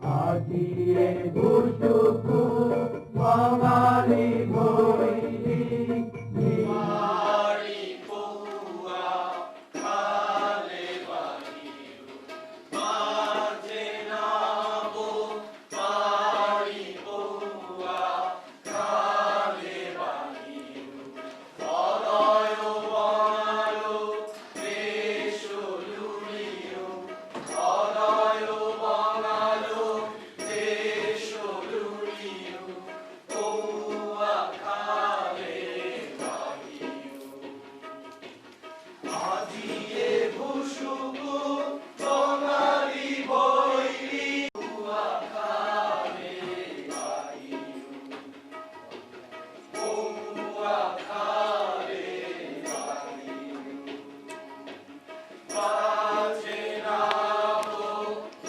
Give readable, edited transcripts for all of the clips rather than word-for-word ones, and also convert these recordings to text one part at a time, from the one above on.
আজিয়ে ঘুষুকু বাঙালি বৈরি বাড়ি পৌয়া খালে বাড়িও মাঝে নাবো বাড়ি পৌয়া খালে বাড়িও অদয় বাঙালো দেশ লুড়িও অদয় বাঙালো দেশ লুড়িও পৌয়া খালে বাড়িও আজিয়ে ভুসুকু বাঙালি বৈরি পৌয়া খালে বাড়িও পৌয়া খালে বাড়িও মাঝে নাবো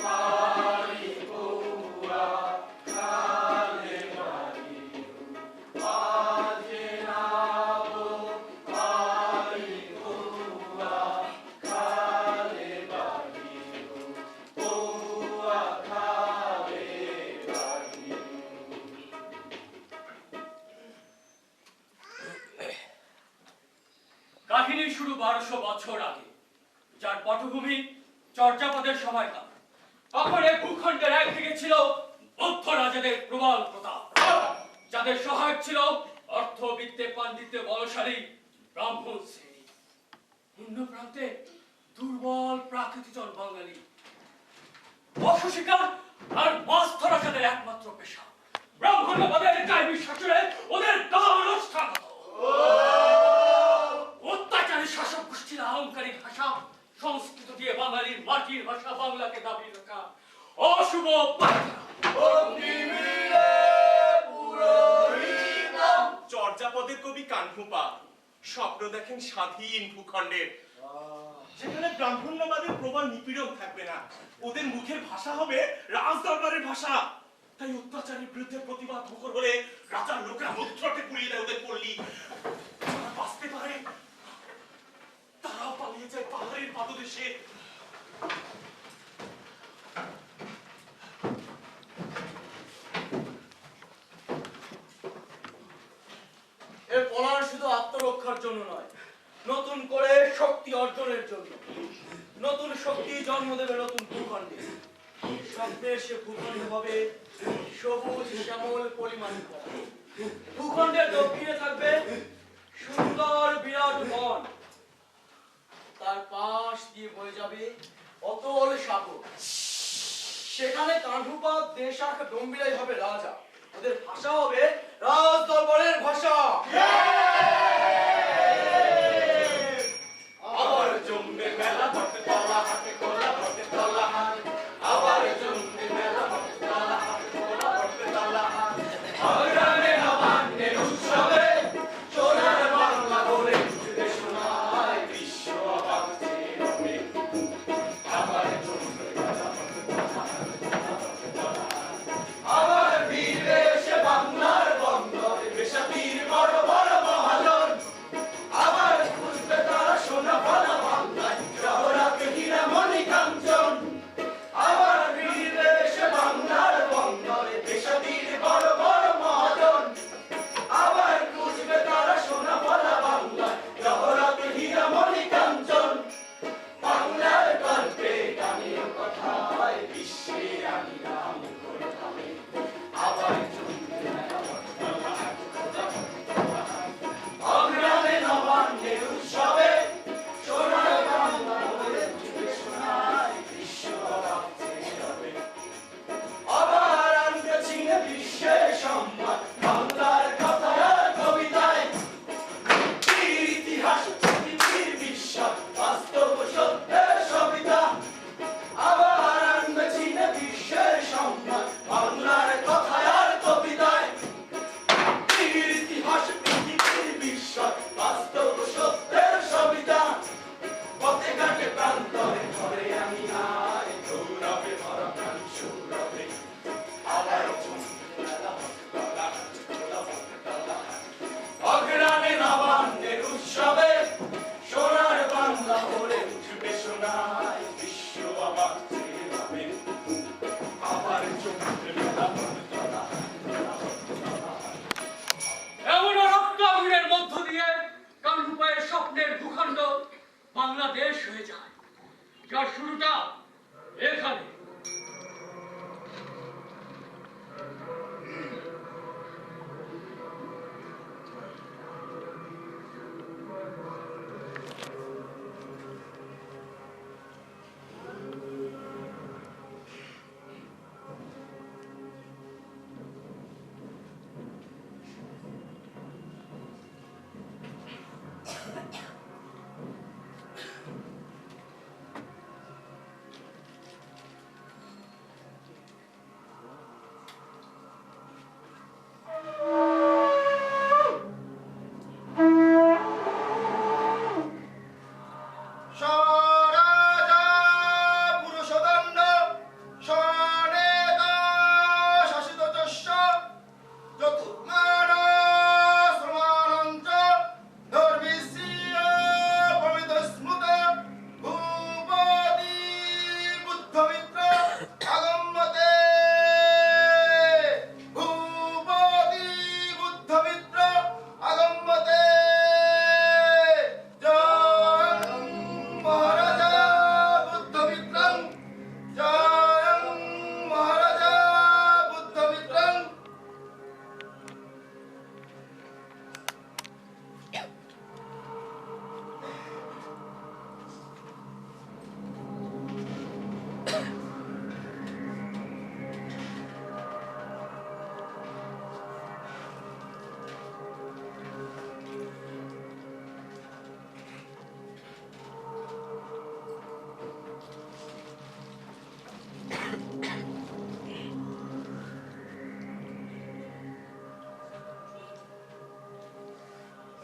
বাড়ি পৌয়া খালে বাড়িও মাঝে নাবো বাড়ি পৌয়া খালে বাড়িও পৌয়া খালে বাড়িও। কাহিনী শুরু 1200 বছর আগে, যার পটভূমি চর্যাপদের সময়কাল। তখন এই ভূখণ্ডের একদিকে ছিল বৌদ্ধ রাজাদের প্রবল প্রতাপ, যাদের সহায়ক ছিল অর্থবিত্তে পাণ্ডিত্যে বলশালী ব্রাহ্মণ শ্রেণী। অন্য প্রান্তে দুর্বল প্রাকৃতিজন বাঙালি, অশিকার আর মাছ ধরা যাদের একমাত্র পেশা। ব্রাহ্মণ্যবাদের কাহিনী শাসনে ওদের অনুষ্ঠান অত্যাচারী শাসক গোষ্ঠীর আহংকারিক ভাষা সংস্কৃত দিয়ে বাঙালির মাটির ভাষা বাংলাকে দাবি রাখা অশুভ বার্তা। চর্যাপদের কবি কানহুপা স্বপ্ন দেখেন স্বাধীন ভূখণ্ডের, যেখানে ব্রাহ্মণ্যবাদের প্রবল নিপীড়ন থাকবে না, ওদের মুখের ভাষা হবে রাজ দরবারের ভাষা। তাই অত্যাচারের বিরুদ্ধে প্রতিবাদ মুখর হলে রাজার লোকেরা মধ্যে পুড়িয়ে দেয় ওদের পল্লী। যারা বাঁচতে পারে তারাও পালিয়ে যায় পাহাড়ের পাদদেশে। এর পলায়ন শুধু আত্মরক্ষার জন্য নয়, নতুন করে শক্তি অর্জনের জন্য। নতুন শক্তি জন্ম দেবে নতুন ভূখণ্ডে। স্বপ্নের সে ভূখণ্ড হবে সবুজ শ্যামল পরিমাণিত। ভূখণ্ডের দক্ষিণে থাকবে সুন্দর বিরাট বন, তার পাশ দিয়ে বয়ে যাবে অতল সাগর। সেখানে কানহুপা দেশাক ডম্বিরাই হবে রাজা, ওদের ভাষা হবে রাজ দরবারের ভাষা। আবার জমবে মেলা ভট্ট তলা হাতে কোলা ভট্ট তলা হাত, আবার জমবে মেলা ভট্ট তলা হাতে কোলা ভট্ট তলা হাত। আগ্রামে নবান্নের উৎসবে সোনার বাংলা বলে উঠবে শোনায় বিশ্ব অবাক চেয়ে রবে। আবার জমবে মেলা ভট্ট তলা হাতে কোলা ভট্ট তলা হাত, আবার বীরে এসে বাংলার বন্দরে বেশাতির বড় বড় মহাজন। আবার খুঁজবে তারা সোনা ফলা বাংলায় শহরাকে হীরা মণিকান্ত। যার শুরুটা এখানে।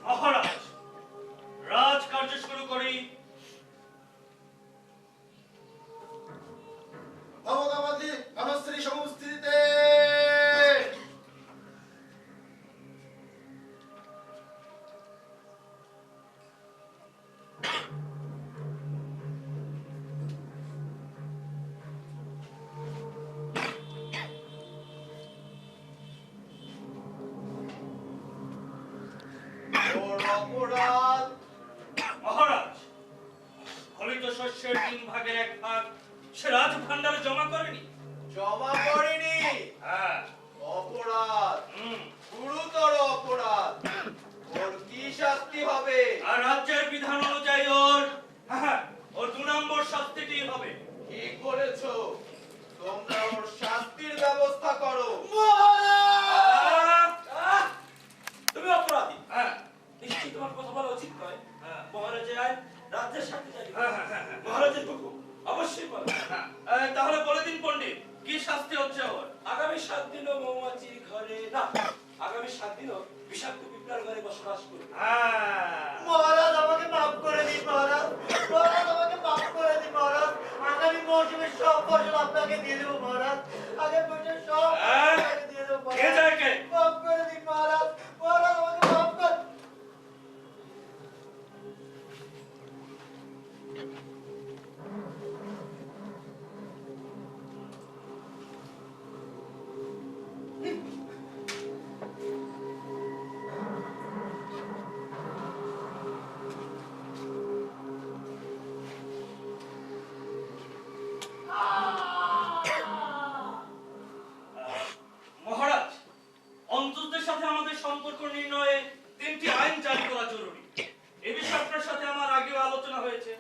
মহারাজ, রাজকার্য শুরু করি। ভগবতী ধনশ্রী সমস্থিতে অপরাধ। মহারাজ, ফলিত শস্যের 3 ভাগের 1 ভাগ সে রাজ ভান্ডারে জমা করেনি। জমা করেনি? হ্যাঁ। অপরাধ, হুম। গুরুতর অপরাধ। ওর কি শাস্তি হবে? আর রাজ্যের বিধান অনুযায়ী ওর 2 নম্বর শাস্তিটি হবে। কি করেছো? তোমরা ওর শাস্তির ব্যবস্থা করো। তুমি অপরাধী। হ্যাঁ। নিশ্চয়ই তোমার কথা বলা উচিত নয়। হ্যাঁ। মহারাজের আইন রাজ্যের শান্তি চাই। হ্যাঁ। মহারাজের হুকুম অবশ্যই বলো। তাহলে বলে দিন পণ্ডিত, কি শাস্তি হচ্ছে ওর? আগামী 7 দিনও মৌমাছির ঘরে না, আগামী 7 দিনও বিষাক্ত পিঁপড়ার ঘরে বসবাস করবে। মহারাজ আমাকে মাফ করে দিন মহারাজ, মহারাজ আমাকে মাফ করে দিন মহারাজ। আগামী মৌসুমের সব ফসল আপনাকে দিয়ে দেবো মহারাজ, আগের বছর সব আপনাকে দিয়ে দেবো কে যায় কে? মাফ করে দিন মহারাজ, মহারাজ আমাকে মাফ করে। মহারাজ, অন্তদের সাথে আমাদের সম্পর্ক নির্ণয়ে 3টি আইন জারি করা জরুরি। এ বিষয়ে আপনার সাথে আমার আগেও আলোচনা হয়েছে।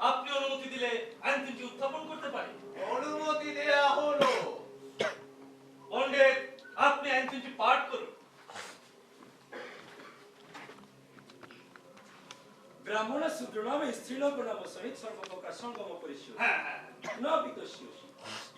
আপনি অনুমতি দিলে আইন 3টি উত্থাপন করতে পারি। অনুমতি দেয়া হলো। পণ্ডিত, আপনি আইন 3টি পাঠ করুন। ব্রাহ্মণ শূদ্র নামে স্ত্রীলোক নাম সহিত সর্বপ্রকার সঙ্গম পরিষ্য হ্যাঁ। ন বিতস্যসি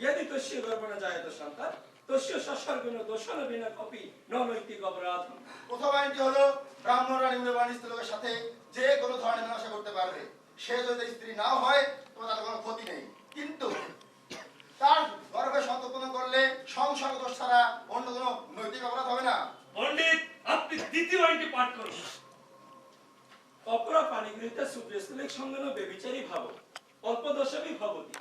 यदि तस्य গর্ভণ জায়ত সন্তান তস্য সসর্গণ দোষণ বিনা কপি ন নৈতিক অপরাধ। প্রথম আইনটি হলো ব্রাহ্মণরা নিম্নবর্ণ স্ত্রীলোকের সাথে যে কোনো ধরনের মেলামেশা করতে পারবে। সে যদি স্ত্রী না হয় তবে তার কোনো ক্ষতি নেই, কিন্তু তার গর্ভে সন্তান করলে সংসর্গ দোষ ছাড়া অন্য কোনো নৈতিক অপরাধ হবে না। পণ্ডিত, আপনি দ্বিতীয় আইনটি পাঠ করুন। অপরা পানিগৃহীত শূদ্রস্ত্রীলিক সঙ্গেন বেবিচারী ভাব অল্প দশমী ভবতি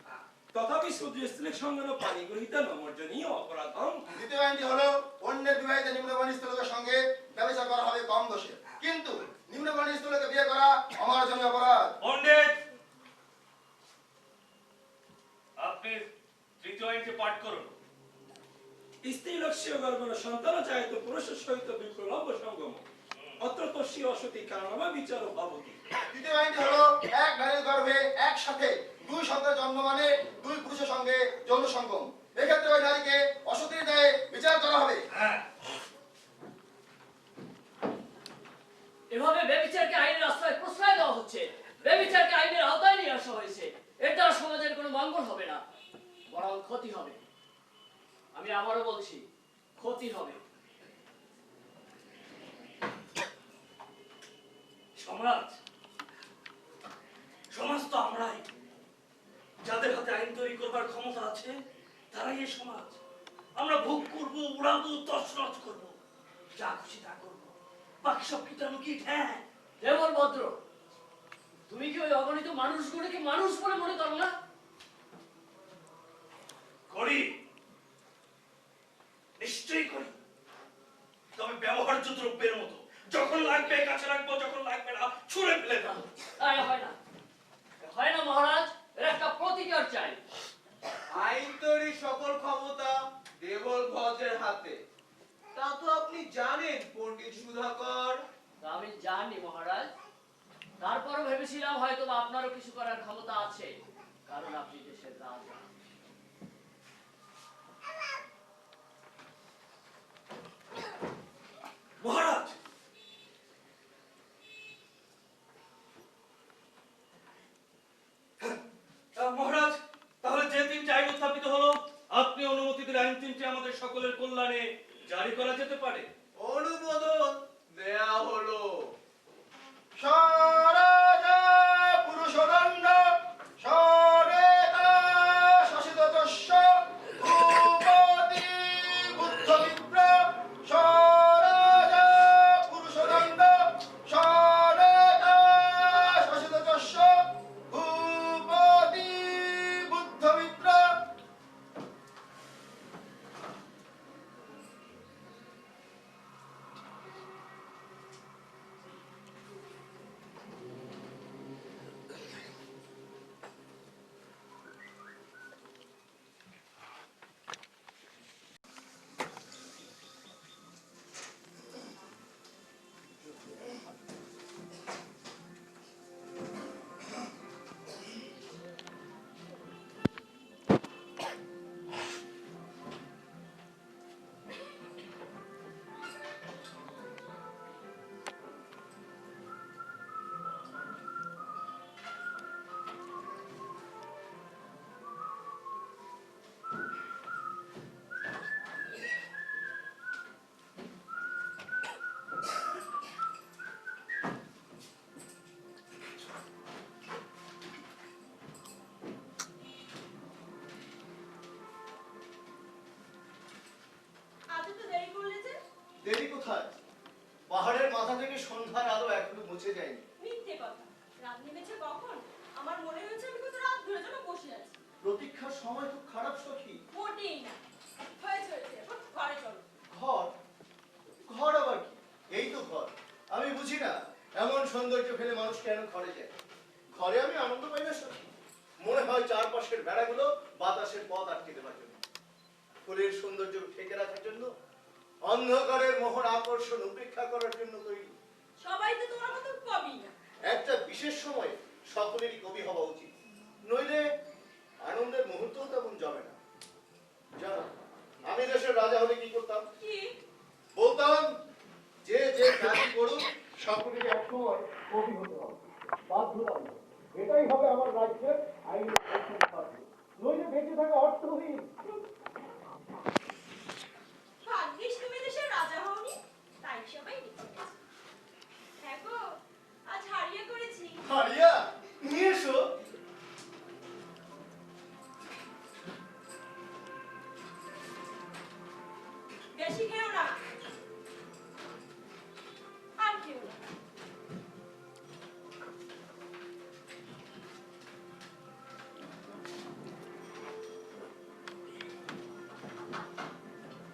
তথাপি শূদ্রস্ত্রীলিক সঙ্গেন পানিগৃহীত নমর্জনীয় অপরাধম। দ্বিতীয় আইনটি হলো অন্যের বিবাহিত নিম্নবর্ণ স্ত্রীলোকের সঙ্গে ব্যবচার করা হবে কম দোষে, কিন্তু নিম্নবর্ণ স্ত্রীলোকে বিয়ে করা অমার্জনীয় অপরাধ। পণ্ডিত, আইনটি পাঠ করুন। স্ত্রীলক্ষ্যীয় গর্ভণ সন্তান জায়ত পুরুষের সহিত বিপ্লব সঙ্গম অত্র তস্যি অসতি কারণমা বিচার ভবতি। তৃতীয় আইনটি হলো এক নারীর গর্ভে একসাথে দুই সন্তান জন্ম মানে দুই পুরুষের সঙ্গে যৌন সঙ্গম। এক্ষেত্রে ওই নারীকে অসতির দায়ে বিচার করা হবে। হ্যাঁ, এভাবে ব্যভিচারকে আইনের আশ্রয় প্রশ্রয় দেওয়া হচ্ছে, ব্যভিচারকে আইনের আওতায় নিয়ে আসা হয়েছে। এর দ্বারা সমাজের কোনো মঙ্গল হবে না, বরং ক্ষতি হবে। আমি আবারও বলছি, ক্ষতি হবে। সমাজ সমাজ তো আমরাই। যাদের হাতে আইন তৈরি করবার ক্ষমতা আছে তারাই এই সমাজ। আমরা ভোগ করবো, উড়াবো, তছনছ করবো, যা খুশি তা করবো। বাকি সব কীটাণু কীট। হ্যাঁ, দেবল ভদ্র, তুমি কি ওই অগণিত মানুষগুলোকে মানুষ বলে মনে করো না? করি, নিশ্চয়ই করি, তবে ব্যবহার্য দ্রব্যের মতো। যখন লাগবে কাছে রাখবো, যখন লাগবে না ছুঁড়ে ফেলে দেবো। তাই হয় না, হয় না মহারাজ। এর একটা প্রতিকার চাই। আইন তৈরি সকল ক্ষমতা দেবল ভদ্রের হাতে, তা তো আপনি জানেন পণ্ডিত সুধাকর। তা আমি জানি মহারাজ, তারপরও ভেবেছিলাম হয়তো বা আপনারও কিছু করার ক্ষমতা আছে, কারণ আপনি দেশের রাজা। মহারাজ, মহারাজ, তাহলে যে তিনটি আইন উত্থাপিত হলো, আপনি অনুমতি দিলে আইন তিনটি আমাদের সকলের কল্যাণে জারি করা যেতে পারে। অনুমোদন দেয়া হলো। স্বরাজ পুরুষদণ্ড স্বরেতা শশিতস্য ভূপতি বুদ্ধবিপ্র। স্বরাজ পুরুষদণ্ড স্বরেতা শশিতস্য ভূপতি বুদ্ধবিপ্র। আজ তো দেরি করলে যে? দেরি কোথায়? পাহাড়ের মাথা থেকে সন্ধ্যার আলো এখনো মুছে যায়নি। মিথ্যে কথা। রাত নেমেছে কখন? আমার মনে হয়েছে আমি কত রাত ধরে যেন বসে আছি। প্রতীক্ষার সময় খুব খারাপ সখী। মোটেই না। হয়েছে হয়েছে, এখন ঘরে চলো। ঘর? ঘর আবার কি? এই তো ঘর। আমি বুঝি না এমন সৌন্দর্য ফেলে মানুষ কেন ঘরে যায়। ঘরে আমি আনন্দ পাই না সখী। মনে হয় চারপাশের বেড়াগুলো বাতাসের পথ আটকে দেওয়ার জন্য, ফুলের সৌন্দর্য ঠেকে রাখার জন্য, অন্ধকারের মোহর আকর্ষণ উপেক্ষা করার জন্য তৈরি। সবাই তো তোমার মতো কবি না। একটা বিশেষ সময়ে সকলেরই কবি হওয়া উচিত, নইলে আনন্দের মুহূর্তও তেমন জমে না। জানো, আমি দেশের রাজা হলে কি করতাম? কি? বলতাম যে যে কাজই করুক সকলেরই একসময় কবি হতে হবে, বাধ্যতামূলক। এটাই হবে আমার রাজ্যের আইন। নইলে বেঁচে থাকা অর্থহীন। ভাগ্যিস তুমি দেশের রাজা হওনি, তাই সবাই লিখে গেছে। হ্যাঁ গো, আজ হারিয়ে করেছি। হারিয়া নিয়ে এসো। বেশি খেও না, আর খেও না।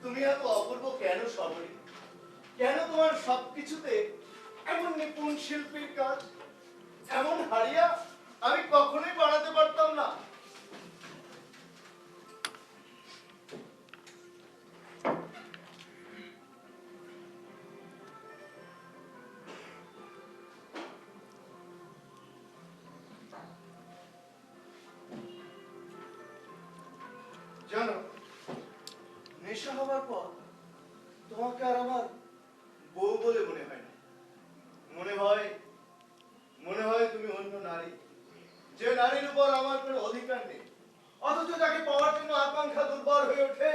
তুমি এত অপূর্ব কেন সবরী? কেন তোমার সবকিছুতে এমন নিপুণ শিল্পীর কাজ? এমন হারিয়া আমি কখনোই বানাতে পারতাম না। জানো, নেশা হবার পর তোমাকে আর আমার বউ বলে মনে হয় না। মনে হয় তুমি অন্য নারী, যে নারীর উপর আমার কোনো অধিকার নেই, অথচ তাকে পাওয়ার জন্য আকাঙ্ক্ষা দুর্বল হয়ে ওঠে,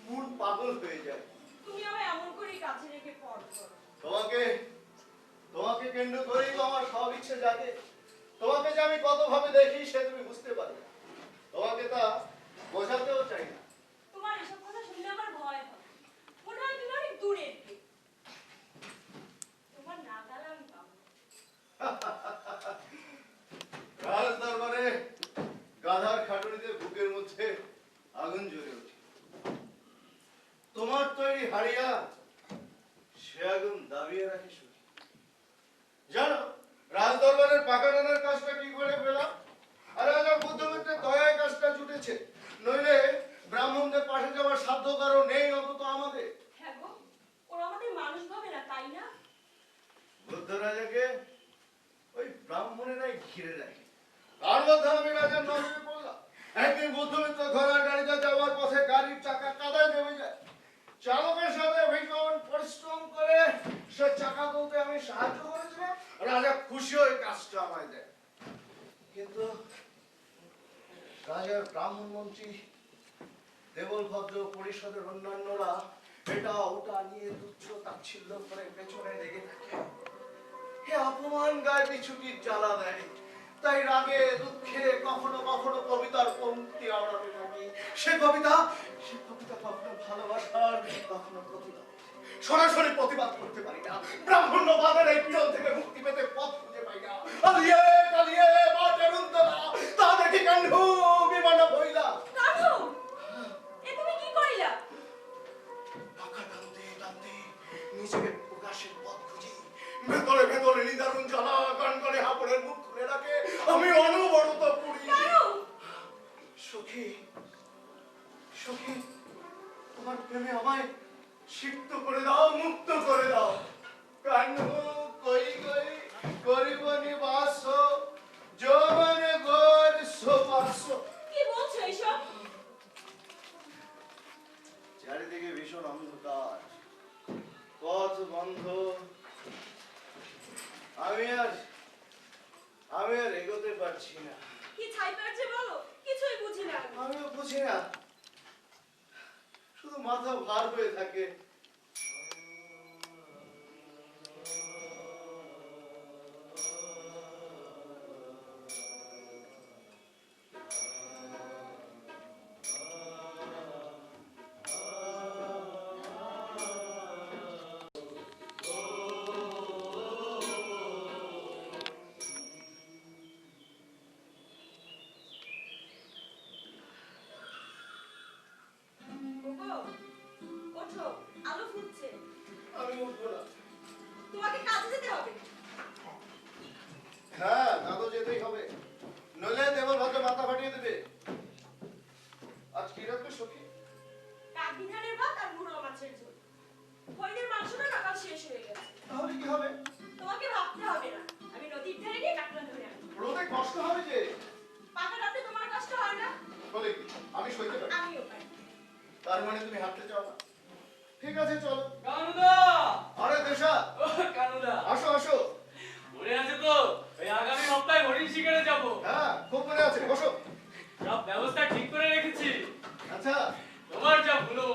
মন পাগল হয়ে যায়। তুমি আমায় এমন করেই কাছে রেখে পর করো। তোমাকে কেন্দ্র করেই তো আমার সব ইচ্ছে জাগে। তোমাকে যে আমি কতভাবে দেখি সে তুমি বুঝতে পারো না। তোমাকে তা বোঝাতেও চাই না। তোমার এসব কথা শুনলে আমার ভয় হয়। মনে হয় তুমি অনেক দূরে থেকে। তোমার নাগাল আমি পাবো না। রাজ দরবারে গাধার খাটুনিতে বুকের মধ্যে আগুন জ্বলে ওঠে। তোমার তৈরি হাড়িয়া সে আগুন দাবিয়ে রাখে শুধু। জানো, রাজ দরবারের পাকা টানার কাজটা কি করে পেলাম? আরে আজ বুদ্ধমিত্রের দয়ায় কাজটা জুটেছে, নইলে ব্রাহ্মণদের পাশে যাওয়ার সাধ্য কারো নেই, অন্তত আমাদের। হ্যাঁ গো, ওরা আমাদের মানুষ ভাবে না, তাই না? বুদ্ধ রাজাকে ওই ব্রাহ্মণেরাই ঘিরে রাখে। তার মধ্যে আমি রাজার নজরে পড়লাম। একদিন বুদ্ধমিত্র ঘোড়ার গাড়িতে যাওয়ার পথে গাড়ির চাকা কাদায় নেমে যায়। চালকের সাথে ভীষণ পরিশ্রম করে সে চাকা তুলতে আমি সাহায্য করেছিলাম। রাজা খুশি হয়ে কাজটা আমায় দেয়। কিন্তু রাজার ব্রাহ্মণ মন্ত্রী, দেবল ভদ্র, পরিষদের অন্যান্যরা এটা ওটা নিয়ে তুচ্ছ তাচ্ছিল্য করে পেছনে লেগে থাকে। হে অপমান গায়ে বিছুটির জ্বালা দেয়। তাই রাগে দুঃখে কখনো কখনো কবিতার পংক্তি আওড়াতে থাকি। সে কবিতা কখনো ভালোবাসার, কখনো প্রতিবাদ। সরাসরি প্রতিবাদ করতে পারি না। ব্রাহ্মণ্যবাদের এই পীড়ন থেকে মুক্তি পেতে পথ খুঁজে পাই না। কালিয়ে বাটের উন্তলা তা দেখি কান্ধু বিমান বইলা। কানু, এ তুমি কি করিলা? টাকা টানতে নিজেকে প্রকাশের পথ খুঁজি। ভেতরে নিদারুণ জ্বালা গান করে হাঁপড়ের মুখ খুলে রাখে। আমি অনবরত পুরি। কানু, সখী, তোমার প্রেমে আমায় সিক্ত করে দাও, মুক্ত করে দাও। কানু কই করিব নিবাস, যৌবনে গোর সোপাস। কি বলছো এইসব? চারিদিকে ভীষণ অন্ধকার, পথ বন্ধ। আমি আর এগোতে পারছি না। কি ছাই পারছে বলো? কিছুই বুঝি না। আমিও বুঝি না, শুধু মাথা ভার হয়ে থাকে। ওগো, ওঠো, আলো ফুটছে। আমি উঠবো না। তোমাকে কাজে যেতে হবে। হ্যাঁ, তা তো যেতেই হবে, নইলে দেবল ভদ্র মাথা ফাটিয়ে দেবে। আজ কি রাখবে সখী? কাকদি ধানের ভাত আর মুড়ো মাছের ঝোল। হরিণের মাংসটা না কাল শেষ হয়ে গেছে। তাহলে কি হবে? তোমাকে ভাবতে হবে না, আমি নদীর ধারে গিয়ে কাঁকড়া ধরে আনবো। রোদে কষ্ট হবে যে। পাকা রাতে তোমার কষ্ট হয় না? বলে কি, আমি সইতে পারি। আমিও পারি। তার মানে তুমি হাঁটতে চাও না? ঠিক আছে, চলো। কানুদা, আরে দেশা, ও কানুদা, আসো। মনে আছে তো ওই আগামী সপ্তাহে হরিণ শিকারে যাব? হ্যাঁ, খুব মনে আছে, বসো। সব ব্যবস্থা ঠিক করে রেখেছি। আচ্ছা, তোমার যা ভুলো,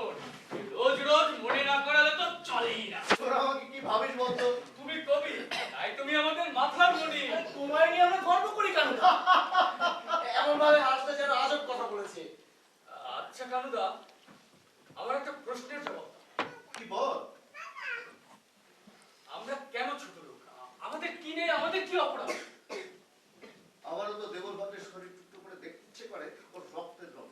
রোজ মনে না করালে তো চলেই না। তোরা আমাকে কি ভাবিস বলতো? তুমি কবি, তাই তুমি আমাদের মাথার মণি। তোমায় নিয়ে আমরা গর্ব করি কানুদা। এমন ভাবে হাসতে যেন আজব কথা বলেছে। আচ্ছা কানুদা, আমার একটা প্রশ্নের জবাব দাও। কি বল? আমরা কেন ছোট লোক? আমাদের কি নেই, আমাদের কি অপরাধ? আমারও তো দেবল ভদ্রের শরীর টুকটো করে দেখতে ইচ্ছে করে, ওর রক্তের রং।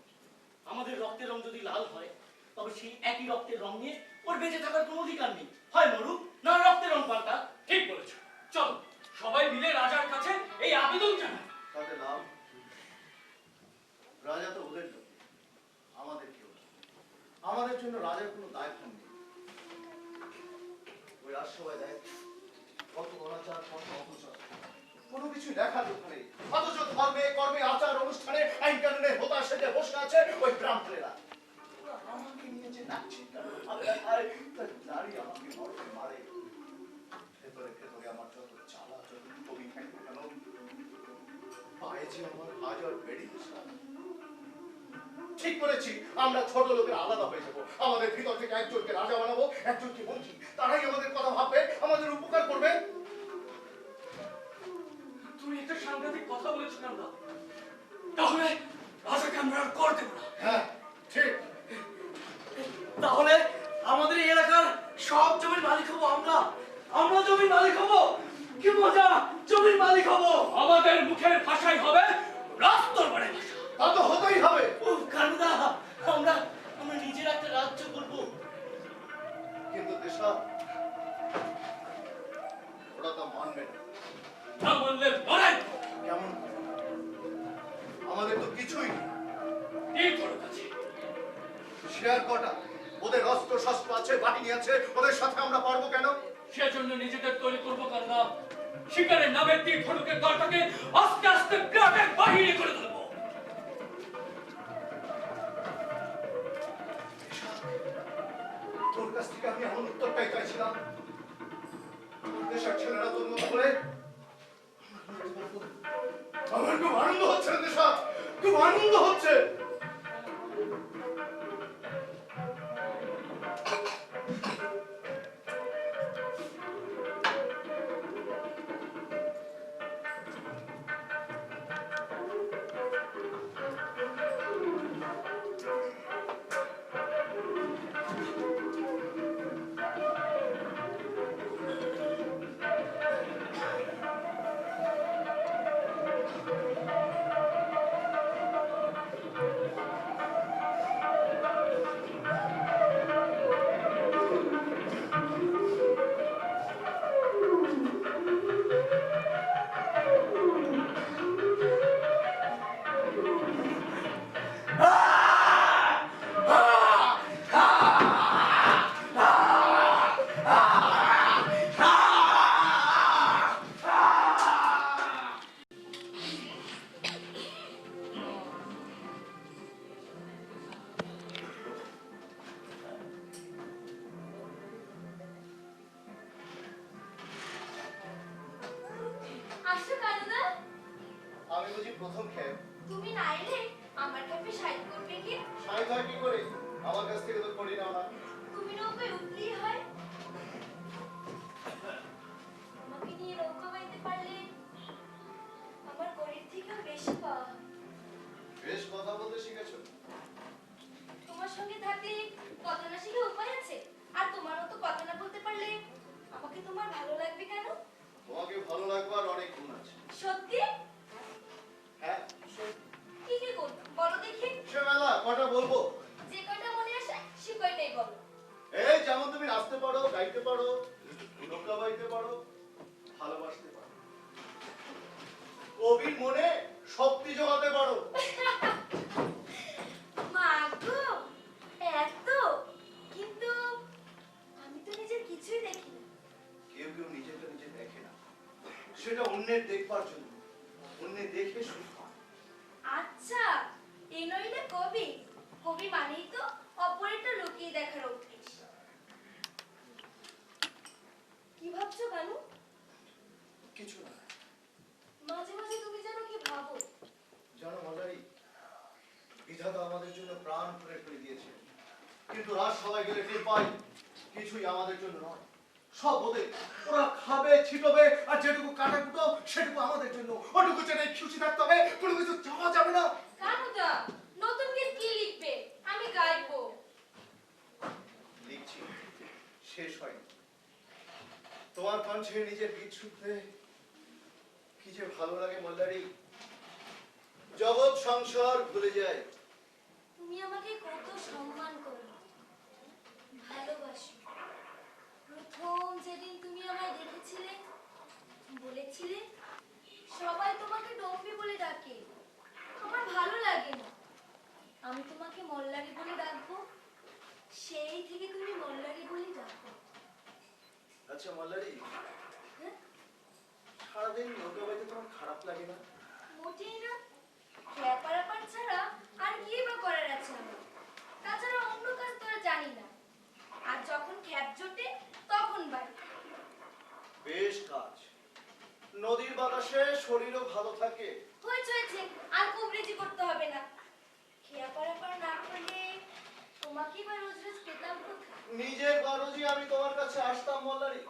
আমাদের রক্তের রং যদি লাল হয়, তবে সেই একই রক্তের রং নিয়ে ওর বেঁচে থাকার কোনো অধিকার নেই। হয় মরুক, না রক্তের রং পাল্টা। ঠিক বলেছ, চলো সবাই মিলে রাজার কাছে এই আবেদন জানাই। তাতে লাভ? রাজা তো ওদের লোক, আমাদের কেউ না। আমাদের জন্য রাজার কোনো দায়িত্ব নেই। ওই রাজসভায় দেখ কত অনাচার, কত অপচার। কোনো কিছু লেখা লোক নেই, অথচ ধর্মে কর্মে আচার অনুষ্ঠানে আইন কানুনের হোতা সেজে বসে আছে ওই ব্রাহ্মণেরা। ওরা আমাকে নিয়ে যে নাচছে দাঁড়িয়ে আমাকে মরতে মারে। ভেতরে ভেতরে আমার যত জ্বালা যত কবি থাকে কেন, পায়ে যে আমার হাজার বেড়ি। ঠিক করেছি, আমরা ছোট লোকের আলাদা হয়ে যাবো। আমাদের ভিতর থেকে একজনকে রাজা বানাবো, একজনকে মন্ত্রী। তারাই আমাদের কথা ভাববে, আমাদের উপকার করবে। তুমি একটা সাংঘাতিক কথা বলেছো কান্দা। তাহলে রাজাকে আমরা আর কর দেব না। হ্যাঁ ঠিক। তাহলে আমাদের এই এলাকার সব জমির মালিক হবো আমরা। আমরা জমির মালিক হবো। কি মজা, জমির মালিক হবো। আমাদের মুখের ভাষাই হবে রাজদরবারের ভাষা। তা তো হতেই হবে। উফ কান্দা, আমরা নিজের একটা রাজ্য করব। কিন্তু দেশা ওরা তো মানবে না। না বললে লড়াই কেমন? আমাদের তো কিছুই নেই। কি করে কাছে শেয়ার কটা, ওদের অস্ত্র শস্ত্র আছে, বাহিনী আছে, ওদের সাথে আমরা পারবো কেন? সেজন্য নিজেদের তৈরি করবো কান্না। শিকারের নামে তীর ধনুকের দলটাকে আস্তে আস্তে গ্রামের বাহিরে করে তুলবো। তোর কাছ থেকে আমি এমন উত্তরটাই চাইছিলাম। দেশের ছেলেরা তোর মতো করে আমার খুব আনন্দ হচ্ছে রে দেশা, খুব আনন্দ হচ্ছে। আসো কানুদা। আমি বুঝি প্রথম খেয়ে তুমি না এলে আমার ক্যাফে সাইড করবে কি? সাই হয় কি করে? আমার কাছ থেকে তো করি না। তুমি নৌকায় উঠলেই হয়। আমাকে নিয়ে নৌকা বাইতে পারলে আমার গরিব থেকেও বেশি পাওয়া হয়। বেশ কথা বলতে শিখেছো। তোমার সঙ্গে থাকলে কথা না শিখে উপায় আছে? আর তোমার মতো কথা না বলতে পারলে আমাকে তোমার ভালো লাগবে কেন? তোমাকে ভালো লাগবার অনেক গুণ আছে। সত্যি? হ্যাঁ কি কি গুণ বলো দেখি। সে মেলা কটা বলবো? যে কয়টা মনে আসে সে কয়টাই বলো। এই যেমন তুমি নাচতে পারো, গাইতে পারো, নৌকা বাইতে পারো, ভালোবাসতে পারো, কবির মনে শক্তি জোগাতে পারো। মা গো, এত? কিন্তু আমি তো নিজের কিছুই দেখি না। কেউ কেউ নিজেরটা নিজে দেখে না, সেটা অন্যের দেখবার জন্য। অন্যের দেখে সুখ পায়। আচ্ছা, এই নইলে কবি। কবি মানেই তো অপরেরটা লুকিয়ে দেখার অভ্যেস। কি ভাবছো কানু? কিছু না। মাঝে মাঝে তুমি যেন কি ভাবো। জানো মজারি, বিধাতা আমাদের জন্য প্রাণ খুলে ফেলে দিয়েছে, কিন্তু রাত সবাই গেলে টের পাই কিছুই আমাদের জন্য নয়, সব ওদের। ওরা খাবে, ছিটবে, আর যেটুকু কাটা কুটো সেটুকু আমাদের জন্য। ওটুকু চেনে খুশি থাকতে হবে, কোনো কিছু চাওয়া যাবে না। কানুদা, নতুন গীত কি লিখবে? আমি গাইবো। লিখছি, শেষ হয়নি। তোমার কণ্ঠে নিজের গীত শুনতে কি যে ভালো লাগে মল্লারি। জগৎ সংসার ভুলে যায়। তুমি আমাকে কত সম্মান করো, ভালোবাসো। প্রথম যেদিন তুমি আমায় দেখেছিলে, বলেছিলে সবাই তোমাকে ডম্বি বলে ডাকে, আমার ভালো লাগে না। আমি তোমাকে মল্লারি বলে ডাকবো। সেই থেকে তুমি মল্লারি বলে ডাকো। আচ্ছা মল্লারি, হ্যাঁ? সারাদিন আমাদের নৌকা বাইতে তোমার খারাপ লাগে না? মোটেই না। খেয়া পারাপার ছাড়া আর কি বা করার আছে আমার? তাছাড়া অন্য কাজ তো আর জানি না। আর যখন খ্যাপ জোটে তখন বাড়ি। বেশ কাজ, নদীর বাতাসে শরীরও ভালো থাকে। হয়েছে, আর কুবরেজি করতে হবে না। খেয়া পারাপার না করলে তোমাকেই বা রোজ রোজ পেতাম কোথায়? নিজের গরজে আমি তোমার কাছে আসতাম মল্লারি।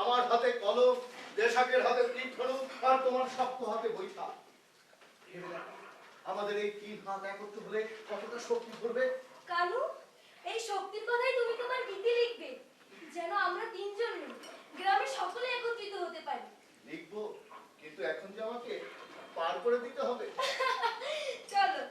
আমার হাতে কলম, দেশাকের হাতে তীর ধনুক, আর তোমার শক্ত হাতে বৈঠা। ভেবে দেখো, আমাদের এই 3 হাত একত্র হলে কতটা শক্তি ধরবে। কানু, এই শক্তির কথাই তুমি তোমার গীতে লিখবে, যেন আমরা তিনজন মিলে গ্রামের সকলে একত্রিত হতে পারি। লিখবো, কিন্তু এখন যে আমাকে পার করে দিতে হবে। চলো।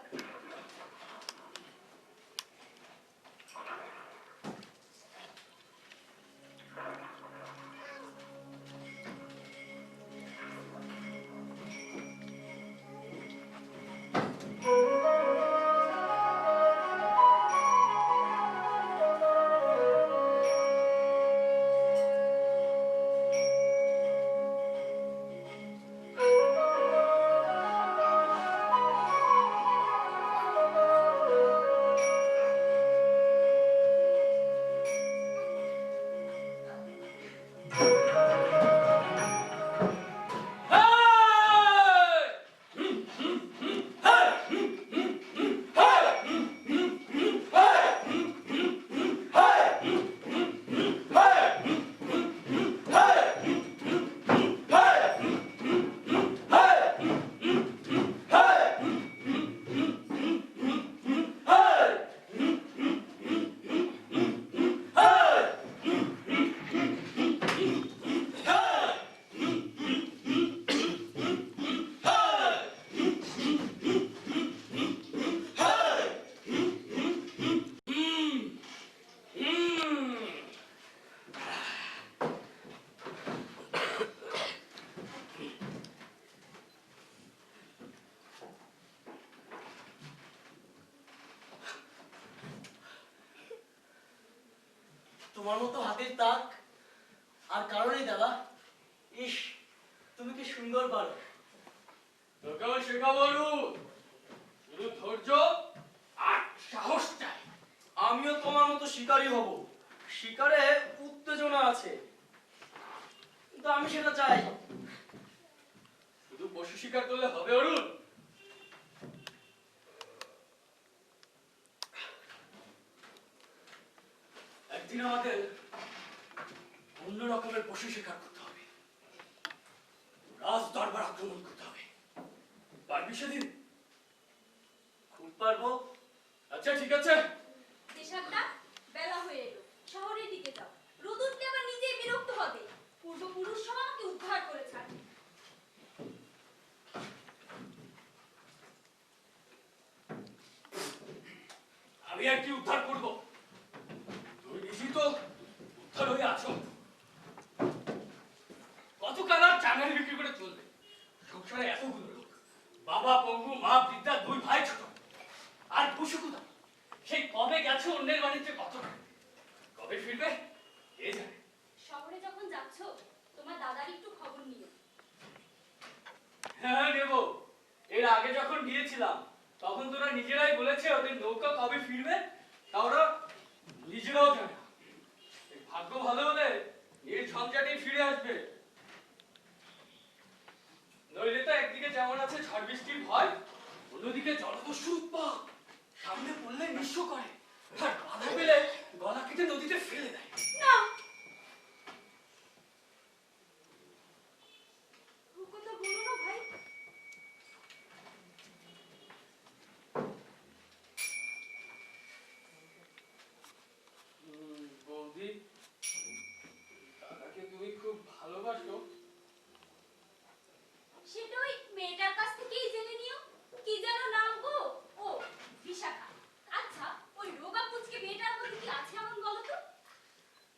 তোমার মতো হাতের তাক আর কারণেই দাদা। ইস, তুমি কি সুন্দর পারো। তোকেও শেখাবো অরুণ। শুধু ধৈর্য আর সাহস চাই। আমিও তোমার মতো শিকারী হব। শিকারে উত্তেজনা আছে, কিন্তু আমি সেটা চাই। শুধু পশু শিকার করলে হবে অরুণ? একদিন আমাদের অন্য রকমের পশু শিকার করতে হবে। রাজ দরবার আক্রমণ করতে হবে। পারবি সেদিন? খুব পারবো। আচ্ছা ঠিক আছে। দেশাকটা বেলা হয়ে এলো, শহরের দিকে যাও। রোদ উঠলে আবার নিজেই বিরক্ত হবে। পূর্বপুরুষ সব আমাকে উদ্ধার করে ছাড়ে। আমি আর কি উদ্ধার করব? তুই নিজেই তো উদ্ধার হয়ে আছো। কত কাল আর চাঙারি বিক্রি করে চলবে? সংসারে এতগুলো লোক, বাবা পঙ্গু, মা বৃদ্ধা, 2 ভাই ছোট, আর পশু কোথা? সেই কবে গেছে অন্যের বাড়িতে কত, কবে ফিরবে কে জানে। শহরে যখন যাচ্ছ তোমার দাদার একটু খবর নিও। হ্যাঁ নেব। এর আগে যখন গিয়েছিলাম তখন তোরা নিজেরাই বলেছে ওদের নৌকা কবে ফিরবে, তা ওরা নিজেরাও জানে না। এই ভাগ্য ভালো হলে এর ঝঞ্ঝাটেই ফিরে আসবে। নইলে তো একদিকে যেমন আছে ঝড় বৃষ্টির ভয়, অন্যদিকে জলদস্যুর উৎপাত। সামনে পড়লে নিঃস্ব করে, আর বাধা পেলে গলা কেটে নদীতে ফেলে দেয়। না, ও কথা বলো না ভাই। বৌদি, দাদাকে তুমি খুব ভালোবাসো? সেটা ওই মেয়েটার কাছ থেকেই জেনে নিও। কি যেন নাম গো? ও, বিশাখা। আচ্ছা, ওই রোগা পুচকে মেয়েটার মধ্যে কি আছে এমন বলো তো?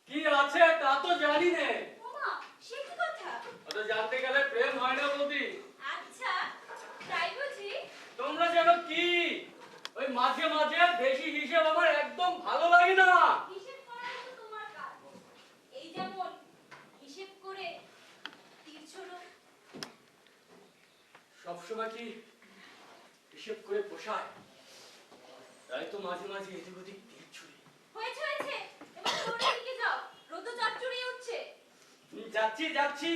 কি আছে তা তো জানি নে। ওমা, সে কি কথা? ওটা জানতে গেলে প্রেম হয় না বৌদি। আচ্ছা, তাই বুঝি? তোমরা জানো কি, ওই মাঝে মাঝে বেশি হিসেব আমার একদম ভালো লাগে না। হিসেব করাই তো তোমার কাজ। এই যেমন হিসেব করে তীর ছোড়ো, রাজসভা কি হিসেব করে পোষায়? তাই তো মাঝে মাঝে এদিক ওদিক তীর ছুড়ি। হয়েছে হয়েছে, এবার তোমরা দিকে যাও, রোদ চাপ চড়িয়ে উঠছে। যাচ্ছি যাচ্ছি।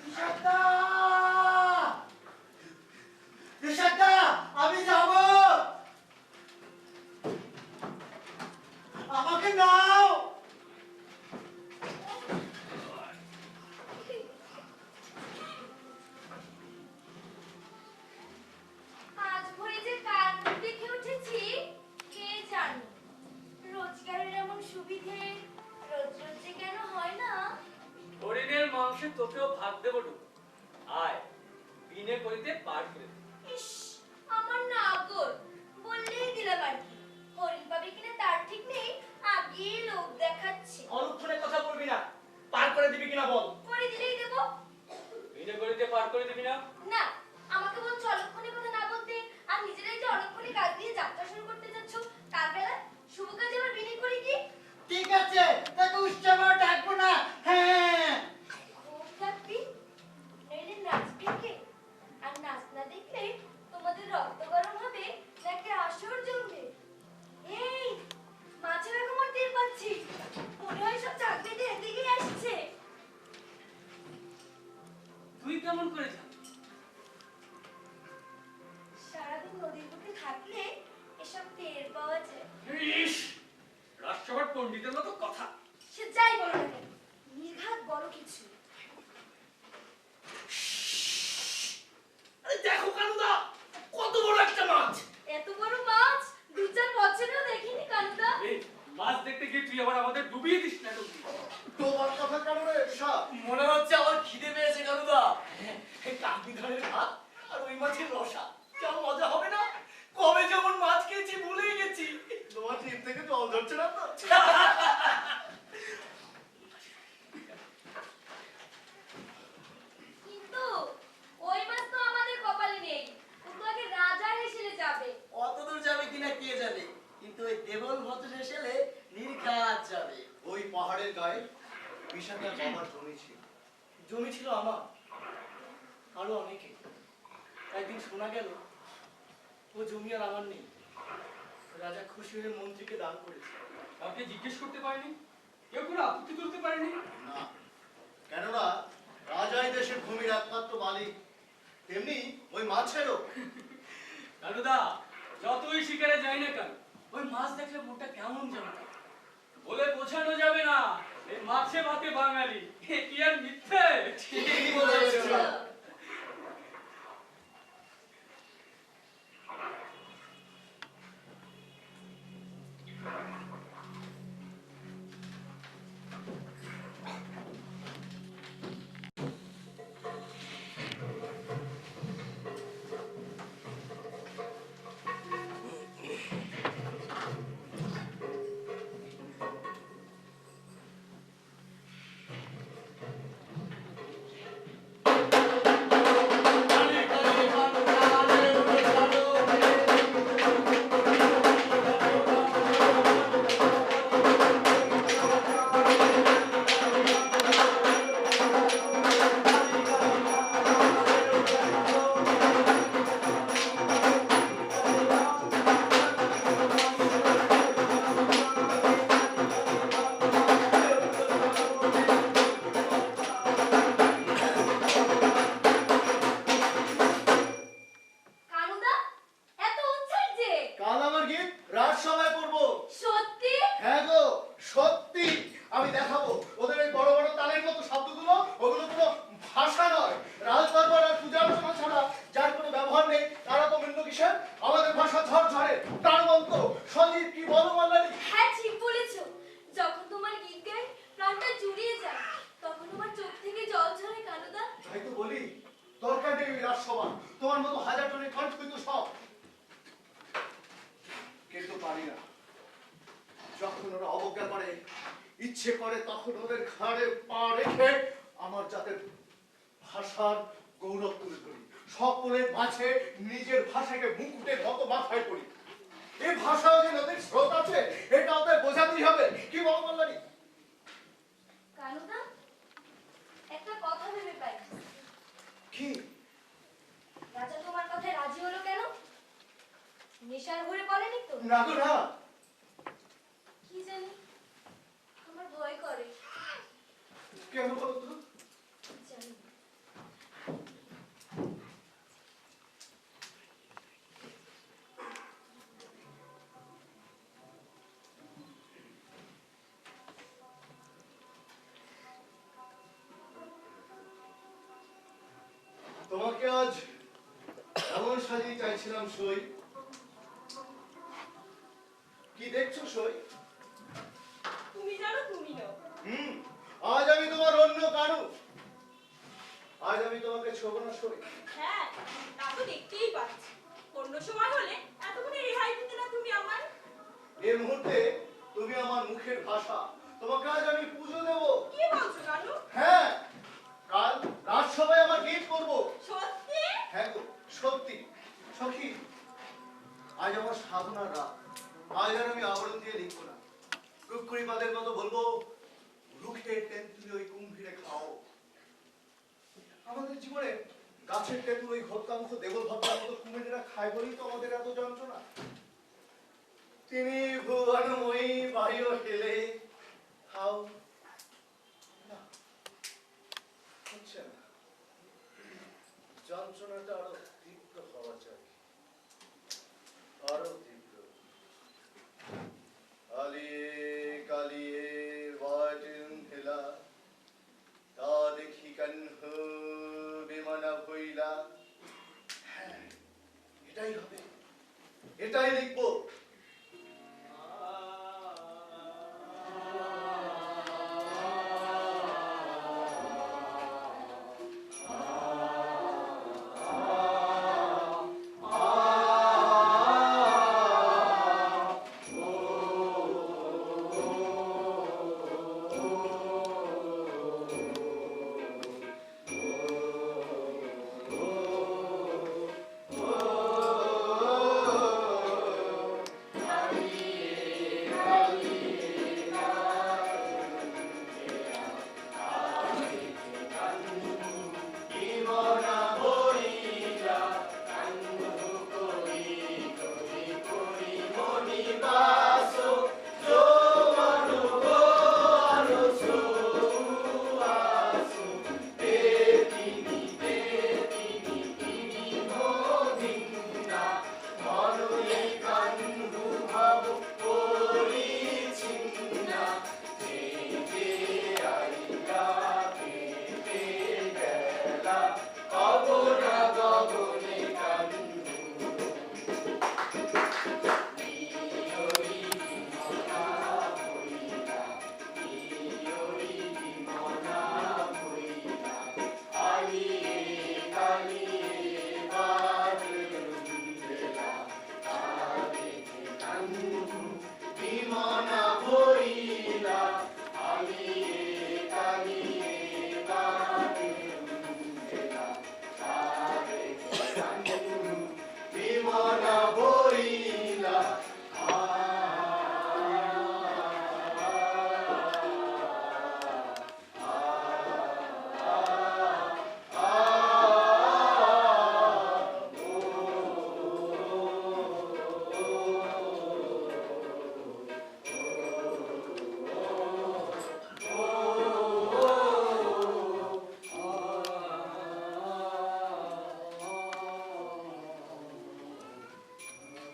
ঋষাদা! ঋষাদা, আমি যাব। আমাকে নাও। আজ ভোরে যে কার মুখ দেখে উঠেছি কে জানে। রোজগারের এমন সুবিধে রোজ রোজ যে কেন হয় না। হরিণের মাংসে তোকেও ভাগ দেবো টুকু। আয়, বিনে করিতে পার করে দে। ইস, আমার নাগর বললেই দিলাম আর কি। হরিণ পাবে কিনা তার ঠিক নেই, আগে লোক দেখাচ্ছে। অলক্ষণে কথা বলবি না, পার করে দিবি কিনা বল। করে দিলেই দেবো। বিনে করিতে পার করে দিবি না? না, আমাকে বলছো অলক্ষণে কথা না বলতে, আর নিজেরাই যে অলক্ষণে কাজ দিয়ে যাত্রা শুরু করতে যাচ্ছ। কাল বেলা শুভ কাজে আবার বিনে করি কি? ঠিক আছে, তাকে উৎসবে ডাকবো না। হ্যাঁ, খুব থাকবি, নইলে নাচবি কে? আর নাচ না দেখলে তোমাদের রক্ত গরম হবে নাকি আসর জমবে? এই, মাছের আগমন টের পাচ্ছি। মনে হয় সব চাকরিতে এদিকে আসছে। তুই কেমন করে জানিস? সারাদিন নদীর বুকে থাকলে এসব টের পাওয়া যায়। ইস, রাজসভার পণ্ডিতের মতো কথা। সে যাই বলো না কেন, নির্ঘাত বড় কিছু। আরে দেখো কানুদা, কত বড় একটা মাছ। এত বড় মাছ 2-4 বছরেও দেখিনি কানুদা। এই মাছ দেখতে গিয়ে তুই আবার আমাদের ডুবিয়ে দিস না ডুবি। তোমার কথা কেন রে ঋষাদ? মনে হচ্ছে আমার খিদে পেয়েছে কানুদা। কাকদি ধানের ভাত আর ওই মাছের রসা, কেমন মজা হবে না? কবে যেমন মাছ খেয়েছি ভুলেই গেছি। তোমার জিভ থেকে জল ধরছে না তো? কিন্তু ওই মাছ তো আমাদের কপালে নেই। ও তো আগে রাজার হেসেলে যাবে। অতদূর যাবে কিনা কে জানে, কিন্তু ওই দেবল ভদ্র এসেলে নির্ঘাত যাবে। ওই পাহাড়ের গায়ে বিশাখার বাবার জমি ছিল। জমি ছিল আমার, আরো অনেকে। একদিন শোনা গেল ও জমি আর আমার নেই। রাজা খুশি হয়ে মন্ত্রীকে দান করেছে। কাউকে জিজ্ঞেস করতে পারেনি? কেউ কোনো আপত্তি তুলতে পারেনি? না, কেননা রাজাই দেশের ভূমির একমাত্র মালিক, তেমনি ওই মাছেরও। কালুদা, যতই শিকারে যাই না কেন, ওই মাছ দেখলে মনটা কেমন যেন করে। বলে বোঝানো যাবে না, এই মাছে ভাতে বাঙালি। এ কি আর মিথ্যে? ঠিকই বলেছ। কানুদা, এত উৎসাহ যে? কাল আমার গীত রাজসভায় করবো। সত্যি? হ্যাঁ গো, সত্যি। আমি দেখাবো ওদের এই বড় বড় তালের মতো শব্দগুলো, ওগুলো কোনো ভাষা নয়। রাজদরবার আর পূজা অর্চনা ছাড়া যার কোনো ব্যবহার নেই, তারা তো মৃন্য কিসের? আমাদের ভাষা ঝরঝরে, প্রাণবন্ত, সজীব। কি বলো মাল্লারি? হ্যাঁ, ঠিক বলেছো। যখন তোমার গীত গাই প্রাণটা জুড়িয়ে যায়, তখন আমার চোখ থেকে জল ঝরে কানুদা। তাই তো বলি, দরকার নেই ওই রাজসভা। তোমার মতো হাজার জনের কণ্ঠ কিন্তু সব, কিন্তু পারি না। যখন ওরা অবজ্ঞা করে, ইচ্ছে করে তখন ওদের ঘাড়ে পা রেখে আমার জাতের ভাষার গৌরব তুলে ধরি, সকলের মাঝে নিজের ভাষাকে মুকুটের মতো মাথায় করি। এই ভাষাও যে নদীর স্রোত আছে, এটা ওদের বোঝাতেই হবে। কি বলো বললানি? কানুদা, একটা কথা ভেবে পাই না। কি? রাজা তোমার কথায় রাজি হলো কেন? নেশার ঘুরে বলেনি তো? না গো না। কি জানি, আমার ভয় করে। কেন বলো তো? জানি না। তোমাকে আজ এমন সাজিয়ে চাইছিলাম সই। কি দেখছো সই? তুমি জানো তুমি নাও। আজ আমি তোমার অন্য কানু। আজ আমি তোমাকে ছোব না সই। হ্যাঁ, তা তো দেখতেই পাচ্ছি। অন্য সময় হলে এতক্ষণে রেহাই দিতে না তুমি আমার। এই মুহূর্তে তুমি আমার মুখের ভাষা। তোমাকে আজ আমি পুজো দেব। কি বলছো কানু? হ্যাঁ, কাল রাজসভায় আমার গীত করবো। সত্যি? হ্যাঁ গো, সত্যি। সখী, আজ আমার সাধনার রাত। আজ আর আমি আবরণ দিয়ে লিখবো না। কুকুরি পাদের মতো বলবো, রুখে তেঁতুল ওই কুম্ভীরে খাও। আমাদের জীবনে গাছের তেঁতুল ওই ঘটকা মুখ দেবল ভক্তার মতো কুমিরেরা খায় বলেই তো আমাদের এত যন্ত্রণা। তিনি ভুবনময়ী বায়ু হেলে খাও না, হচ্ছে না। যন্ত্রণাটা আরো তীব্র হওয়া চাই, আরো তীব্র। আলিয়ে কালিয়ে বাটিন হেলা, তা দেখি কান্হ বিমানা ভইলা। হ্যাঁ, এটাই হবে, এটাই লিখবো।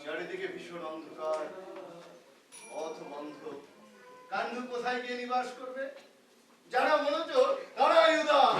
চারিদিকে ভীষণ অন্ধকার, পথ বন্ধ। কান্ধু কোথায় গিয়ে নিবাস করবে? যারা মনোযোগ তারাই উদার।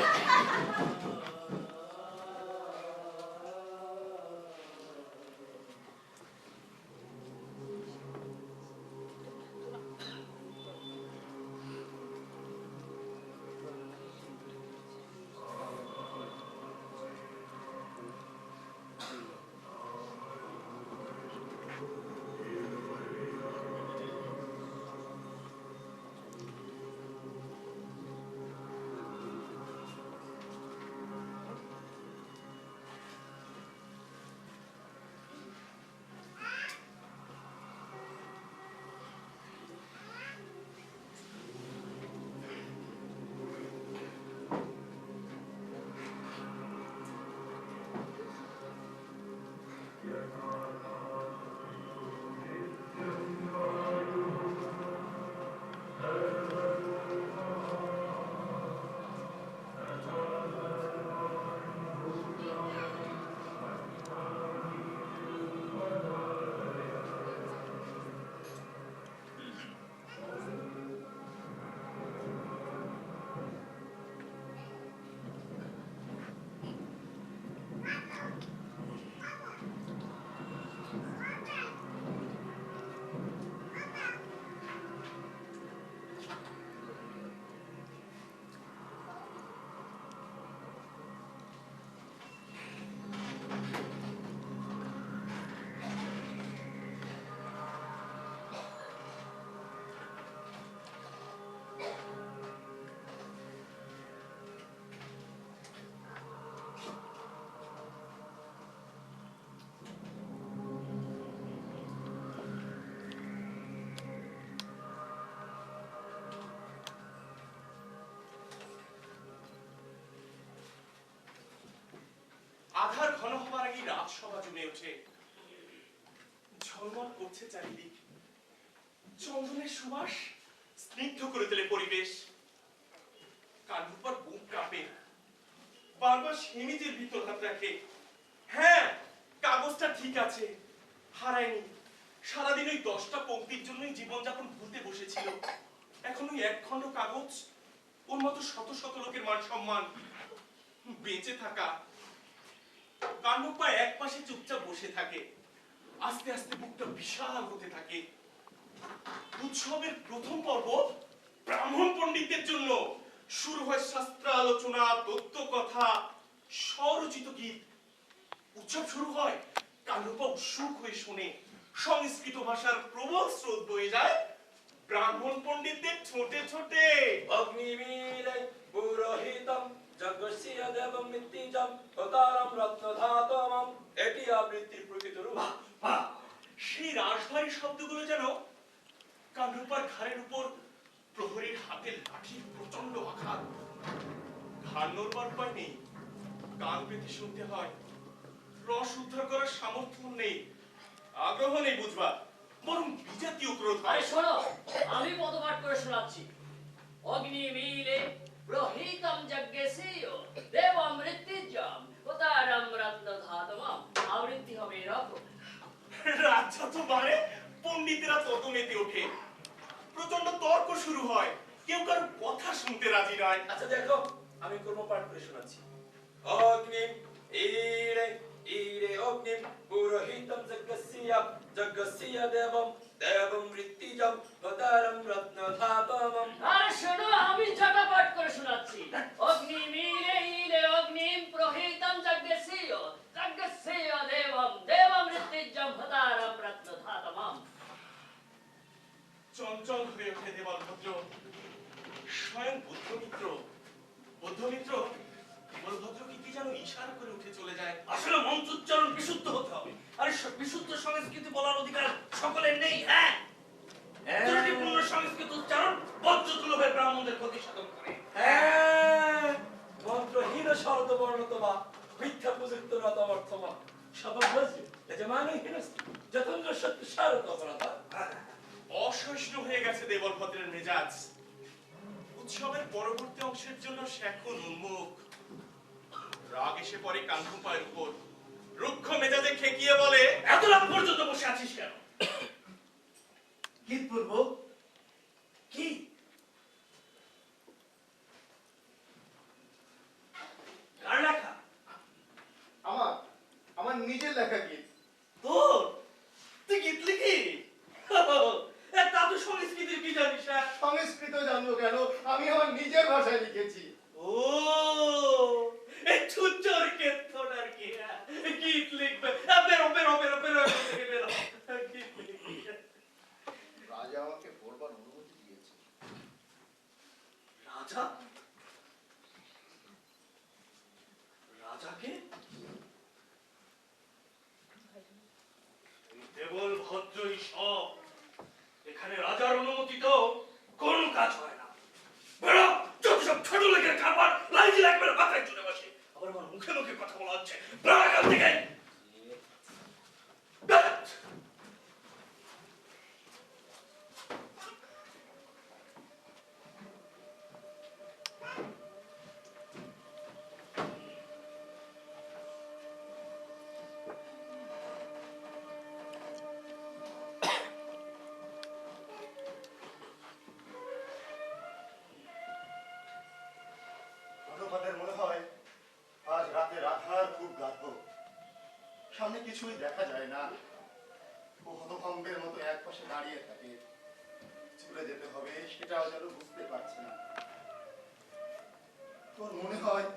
আগেই রাজসভা জমে ওঠে। ঝলমল করছে চারিদিক, চন্দনের সুবাস স্নিগ্ধ করে তোলে পরিবেশ। কান্নুর পর বুক কাঁপে, বারবার সে নিজের ভিতর হাত রাখে। হ্যাঁ, কাগজটা ঠিক আছে, হারায়নি। সারাদিন ওই 10টা পংক্তির জন্যই জীবনযাপন ভুলতে বসেছিল। এখন ওই একখণ্ড কাগজ, ওর মতো শত শত লোকের মান সম্মান, বেঁচে থাকা। কান্নপ্পা এক পাশে চুপচাপ বসে থাকে। আস্তে আস্তে বুকটা বিশাল হতে থাকে। উৎসবের প্রথম পর্ব ব্রাহ্মণ পণ্ডিতদের জন্য। শুরু হয় শাস্ত্র আলোচনা, তত্ত্ব কথা, স্বরচিত গীত। উৎসব শুরু হয়, কান্নপ্পা উৎসুক হয়ে শোনে। সংস্কৃত ভাষার প্রবল স্রোত বয়ে যায় ব্রাহ্মণ পণ্ডিতদের ছোটে ছোটে। অগ্নিমীলে পুরোহিতম যজ্ঞস্য দেবম নিত্যজম হতারম রত্নধাতমম। এটি আবৃত্তির প্রকৃত রূপ। সেই রাশভারী শব্দগুলো যেন কান্নপ্পার ঘাড়ের উপর প্রহরীর হাতের লাঠির প্রচন্ড আঘাত। ঘাড় নড়বার উপায় নেই, কান পেতে শুনতে হয়। রস উদ্ধার করার সামর্থ্য নেই, আগ্রহ নেই বুঝবা, বরং বিজাতীয় ক্রোধ আরে হয়। শোনো, আমি পদপাঠ করে শোনাচ্ছি। অগ্নিমীলে প্রহিতম যজ্ঞস্য দেবম মৃত্যুঞ্জম হতারম রত্নধাতমম। আবৃত্তি হবে এরকম। রাত যত বাড়ে পণ্ডিতেরা তত মেতে ওঠে। প্রচন্ড তর্ক শুরু হয়, কেউ কারো কথা শুনতে রাজি নয়। আচ্ছা দেখো, আমি কর্মপাঠ করে শোনাচ্ছি। অগ্নিম ঈরে ঈরে অগ্নিম পুরোহিতম যজ্ঞস্য দেবম দেবম মৃত্যুজম হতারম রত্নধাতমম। আরে শোনো, আমি জটাপাঠ করে শোনাচ্ছি। অগ্নিমীলে ইলে অগ্নিম প্রহিতম যজ্ঞস্য দেবম দেবম মৃত্যুঞ্জম হতারম রত্নধাতমম। চঞ্চল হয়ে ওঠে দেবলভদ্র। স্বয়ং বুদ্ধমিত্র দেবলভদ্রকে কি যেন ইশারা করে উঠে চলে যায়। আসলে মন্ত্রোচ্চারণ বিশুদ্ধ হতে হবে। আরে বিশুদ্ধ সংস্কৃতি বলার অধিকার সকলের নেই। হ্যাঁ, ত্রুটিপূর্ণ সংস্কৃত উচ্চারণ বজ্রতুল্যভাবে ব্রাহ্মণদের ক্ষতি সাধন করে। হ্যাঁ, মন্ত্রহীন শব্দ বর্ণতমা মিথ্যা প্রযুক্ত রতমর্থমা সবভ্রজ যজমানহীন যতন্দ্র সত্য সারত অপরাধ। অসহিষ্ণু হয়ে গেছে দেবলভদ্রের মেজাজ। উৎসবের পরবর্তী অংশের জন্য সে এখন উন্মুখ। রাগ এসে পড়ে কান্নপ্পার উপর। রুক্ষ মেজাজে খেকিয়ে বলে, এত রাত পর্যন্ত বসে আছিস কেন? গীত পূর্ব কি কার লেখা? আমার নিজের লেখা গীত। তোর? তুই গীত লিখি? তা তো সংস্কৃতির কি জানিস? সংস্কৃত জানবো কেন, আমি আমার নিজের ভাষায় লিখেছি। ও, এই ছুচ্চর কেতন আর কি। গীত লিখবে? বেরো বেরো বেরো বেরো বেরো। গীত লিখবে। রাজা আমাকে পড়বার অনুমতি দিয়েছে। রাজা? রাজাকে? দেবলভদ্রই সব। এখানে রাজার অনুমতি তো কোন কাজ হয় না। বেরো, যত সব ছোট লোকের খাবার লাইজি লাগবে না, মাথায় চলে বসে। আবার আমার মুখে মুখে কথা বলা হচ্ছে। বেরো এখান থেকে। ধ্যাৎ। অনুপাতের মনে হয় আজ রাতে রাধার খুব গাঢ়। সামনে কিছুই দেখা যায় না। ও হতভম্বের মতো এক পাশে দাঁড়িয়ে থাকে। চলে যেতে হবে সেটাও যেন বুঝতে পারছে না। তোর মনে হয়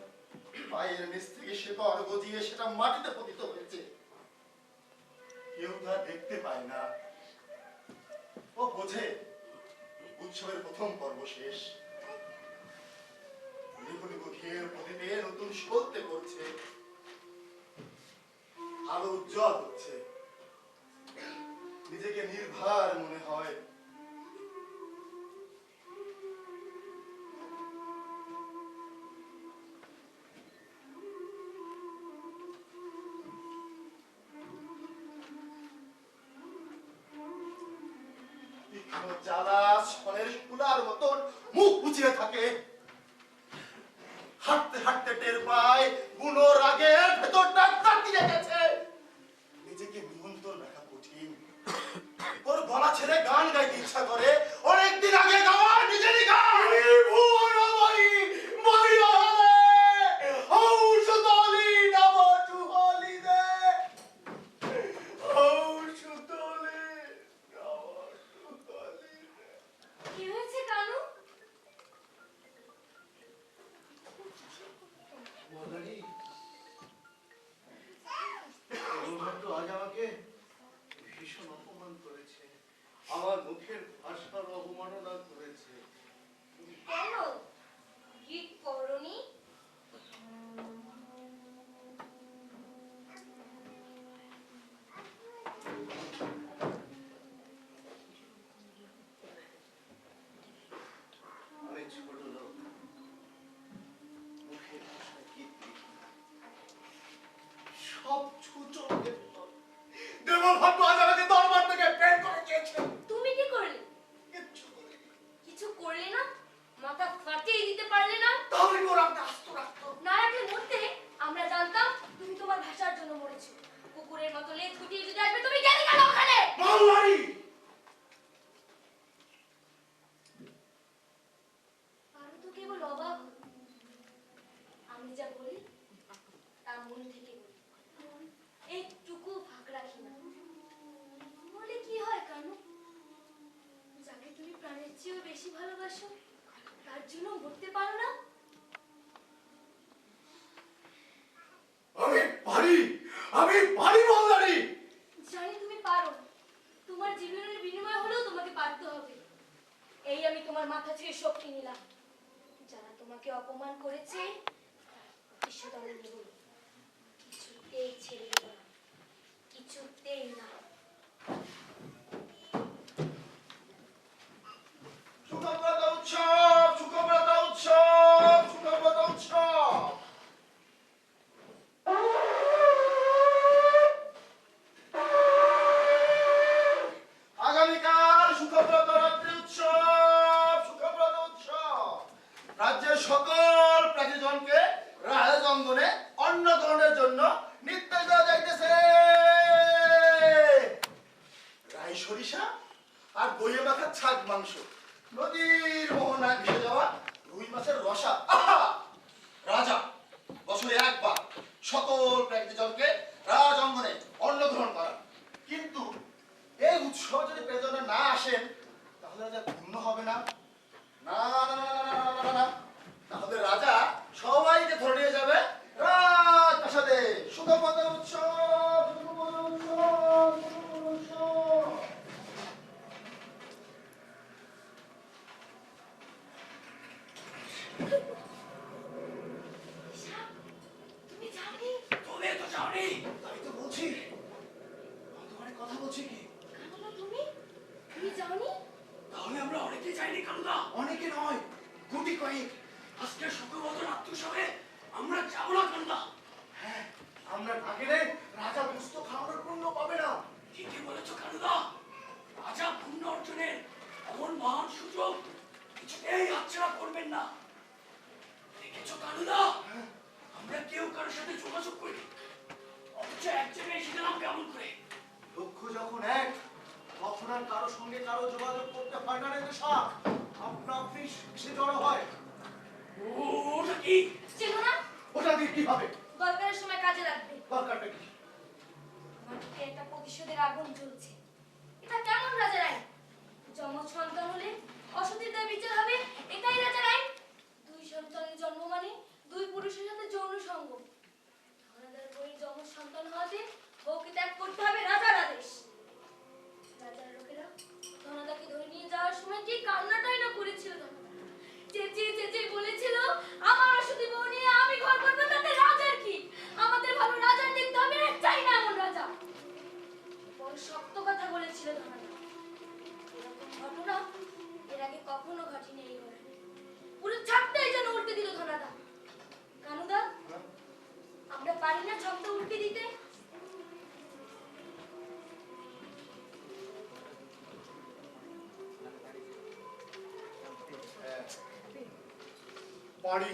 পায়ের নিচ থেকে শেকড় গজিয়ে সেটা মাটিতে পতিত হয়েছে। কেউ তা দেখতে পায় না। ও বোঝে উৎসবের প্রথম পর্ব শেষ। নিভু নিভু ঘিয়ের প্রদীপে নতুন সলতে করছে, আলো উজ্জ্বল হচ্ছে। নিজেকে নির্ভার মনে হয়। জ্বালা ছনের কুলার মতন মুখ উঁচিয়ে থাকে। হাঁটতে হাঁটতে টের পায় বুনো রাগের ভেতরটা তাকিয়ে গেছে। নিজেকে নিয়ন্ত্রণ রাখা কঠিন। ওর গলা ছেড়ে গান গাইতে ইচ্ছা করে, অনেকদিন আগে গাওয়া নিজেরই গান। কি হয়েছে কানু? মহারানী, গৌরভট্ট আজ আমাকে ভীষণ অপমান করেছে, আমার মুখের ভাষার অবমাননা করেছে। কেন? কি করনি? আমি ছোট লোক, মুখের ভাষায় কি দেখি না। সব ছুচো দেবভট্ট আজ আমাকে দরবার থেকে বের করে দিয়েছে। তুমি কি করলে? কিচ্ছু করিনি। কিছু করলে না? মাথা ফাটিয়ে দিতে পারলে না? তাহলে কি ওরা আমাকে আস্ত রাখতো? না রাখলে মরতে। আমরা জানতাম তুমি তোমার ভাষার জন্য মরেছো। কুকুরের মতো লেজ গুটিয়ে যদি আসবে, তুমি গেলে কেন ওখানে? মালবাড়ি! আরো তো কেবল অবাক হই। আমি যা বলি তা মন থেকে বলি, একটুকু ফাঁক রাখি না। বলে কি হয় কানু? যাকে তুমি প্রাণের চেয়েও বেশি ভালোবাসো, তার জন্য মরতে পারো না? আমি পারি মালবাড়ি! জানি তুমি পারো। তোমার জীবনের বিনিময় হলেও তোমাকে পারতে হবে। এই আমি তোমার মাথা ছেড়ে শক্তি নিলাম। যারা তোমাকে অপমান করেছে প্রতিশোধ আমি নেব। কিছুতেই ছেড়ে দেব না, কিছুতেই না। সুখব্রত উৎসব, সুখব্রত উৎসব, সুখব্রত উৎসব। আগামীকাল সুখব্রত রাত্রি উৎসব, সুখব্রত উৎসব। রাজ্যের সকল প্রাচীজনকে রাজঙ্গনে অন্ন গ্রহণের জন্য নির্দেশ দেওয়া যাইতেছে। রাই সরিষা আর দইয়ে মাখা ছাগ মাংস, নদীর মোহনায় ভেসে যাওয়া রুই মাছের রসা। আহা! রাজা বছরে একবার সকল প্রাকৃতিজনকে রাজ অঙ্গনে অন্ন গ্রহণ করা। কিন্তু এই উৎসব যদি প্রেজনে না আসেন, তাহলে রাজা পূর্ণ হবে না। না না না না না না না, তাহলে রাজা সবাইকে ধরে নিয়ে যাবে রাজপ্রাসাদে। সুখপদ উৎসব, সুখপদ উৎসব, সুখপদ উৎসব। তুমি জানি তুমি তো জানি। তাই তো বলছি, তোমার কথা বলছি কি? কানুদা, তুমি জানি তাহলে আমরা অনেকেই যাইনি কানুদা। অনেকে নয়, গুটি কয়েক। আজকে সুখবত রাত্রিসভায় আমরা যাব না কানুদা। হ্যাঁ, আমরা না গেলে রাজা দুস্থ খাওয়ানোর পুণ্য পাবে না। ঠিকই বলেছো কানুদা। রাজা পুণ্য অর্জনের এমন মহান সুযোগ কিছুতেই হাতছাড়া করবেন না। দেখেছো কানুদা, আমরা কেউ কারোর সাথে যোগাযোগ করি, অথচ এক জায়গায় এসে গেলাম কেমন করে। লক্ষ্য যখন এক, তখন আর কারো সঙ্গে কারো যোগাযোগ করতে হয় না রে দেশা। আপনা আপনি সে জড়ো হয়। ওটা কি? চেনো না? ওটা দিয়ে কি হবে? দরকারের সময় কাজে লাগবে। দরকারটা কি? আমার বুকে একটা প্রতিশোধের আগুন জ্বলছে। এটা কেমন রাজার আইন? যমজ সন্তান হলে অসতীর দায় বিচার হবে, এটাই রাজার আইন। দুই সন্তানের জন্ম মানে দুই পুরুষের সাথে যৌন সঙ্গম। ধনাদার বই যমজ সন্তান হওয়াতে বউকে ত্যাগ করতে হবে রাজার আদেশ। রাজার লোকেরা ধনাদাকে ধরে নিয়ে যাওয়ার সময় কি কান্নাটাই না করেছিল। ধনাদা চেঁচিয়ে চেঁচিয়ে বলেছিল, আমার অসতী বউ নিয়ে আমি ঘর করবো, তাতে রাজার কি? আমাদের ভালো রাজার দেখতে হবে, আর চাই না এমন রাজা। বড় শক্ত কথা বলেছিল ধনাদা। এরকম ঘটনা এর আগে কখনো ঘটেনি এই ঘরে। পুরো ছাদটাই যেন উল্টে দিল ধনাদা। কানুদা, আমরা পারি না ছাদটা উল্টে দিতে? পারি।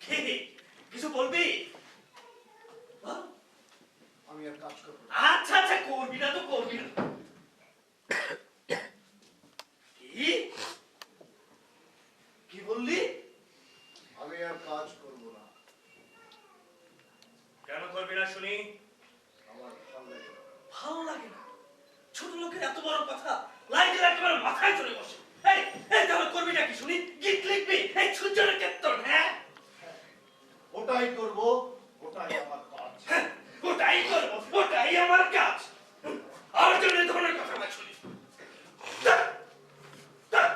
কি কিছু বলবি? বল। আমি আর কাজ করবো না। আচ্ছা আচ্ছা, করবি না তো করবি না। কি কি বললি? আমি আর কাজ করবো না। কেন করবি না শুনি? আমার ভালো লাগে না। ভাল লাগে না? ছোট লোকের এত বড় কথা লাইটের একেবারে মাথায় চলে বসে। এই এই তাহলে করবি নাকি শুনি? গীত লিখবি? এই সূর্যের ক্ষেত্র, হ্যাঁ? ওটাই করবো, ওটাই আমার কাজ। হ্যাঁ, ওটাই করবো, ওটাই আমার কাজ। আর জন্য এই ধরনের কথা না শুনি। ধ্যাৎ, ধ্যাৎ।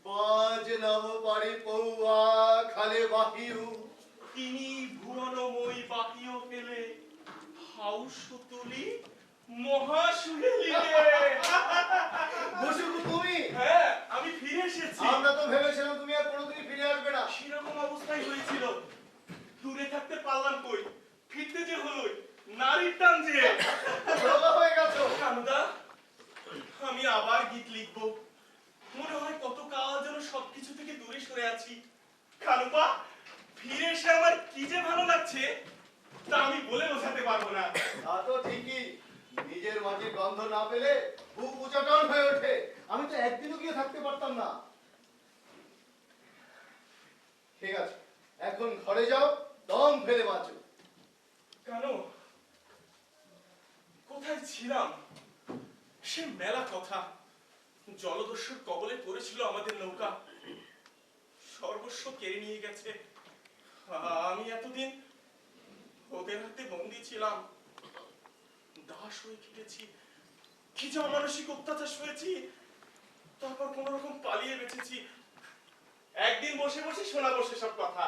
বাজ নব পারি পৌয়া খালে বাহিউ। তিনি ভুবনময়ী বাকিও পেলে হাউস তুলি মহাসুরে লিলে। বসুকু তুমি? হ্যাঁ, আমি ফিরে এসেছি। আমরা তো ভেবেছিলাম তুমি আর কোনোদিনই ফিরে আসবে না। সেরকম অবস্থায় হয়েছিল, দূরে থাকতে পারলাম কই, ফিরতে যে হলোই নারীর টান যে। রোগা হয়ে গেছো। কানুদা, আমি আবার গীত লিখবো। মনে হয় কত কাল যেন সবকিছু থেকে দূরে সরে আছি। কানুপা, ফিরে এসে আমার কি যে ভালো লাগছে তা আমি বলে বোঝাতে পারবো না। তা তো ঠিকই, নিজের মাটির গন্ধ না পেলে বুক উচাটন হয়ে ওঠে। আমি তো একদিনও গিয়ে থাকতে পারতাম না। ঠিক আছে, এখন ঘরে যাও, দম ফেলে বাঁচো। কেন, কোথায় ছিলাম? সে মেলা কথা। জলদস্যুর কবলে পড়েছিল আমাদের নৌকা, সর্বস্ব কেড়ে নিয়ে গেছে। আমি এতদিন ওদের হাতে বন্দী ছিলাম, দাস হয়ে খেটেছি, কি যে অমানসিক অত্যাচার হয়েছি। তারপর কোন রকম পালিয়ে বেঁচেছি। একদিন বসে বসে শোনাবো সেসব কথা।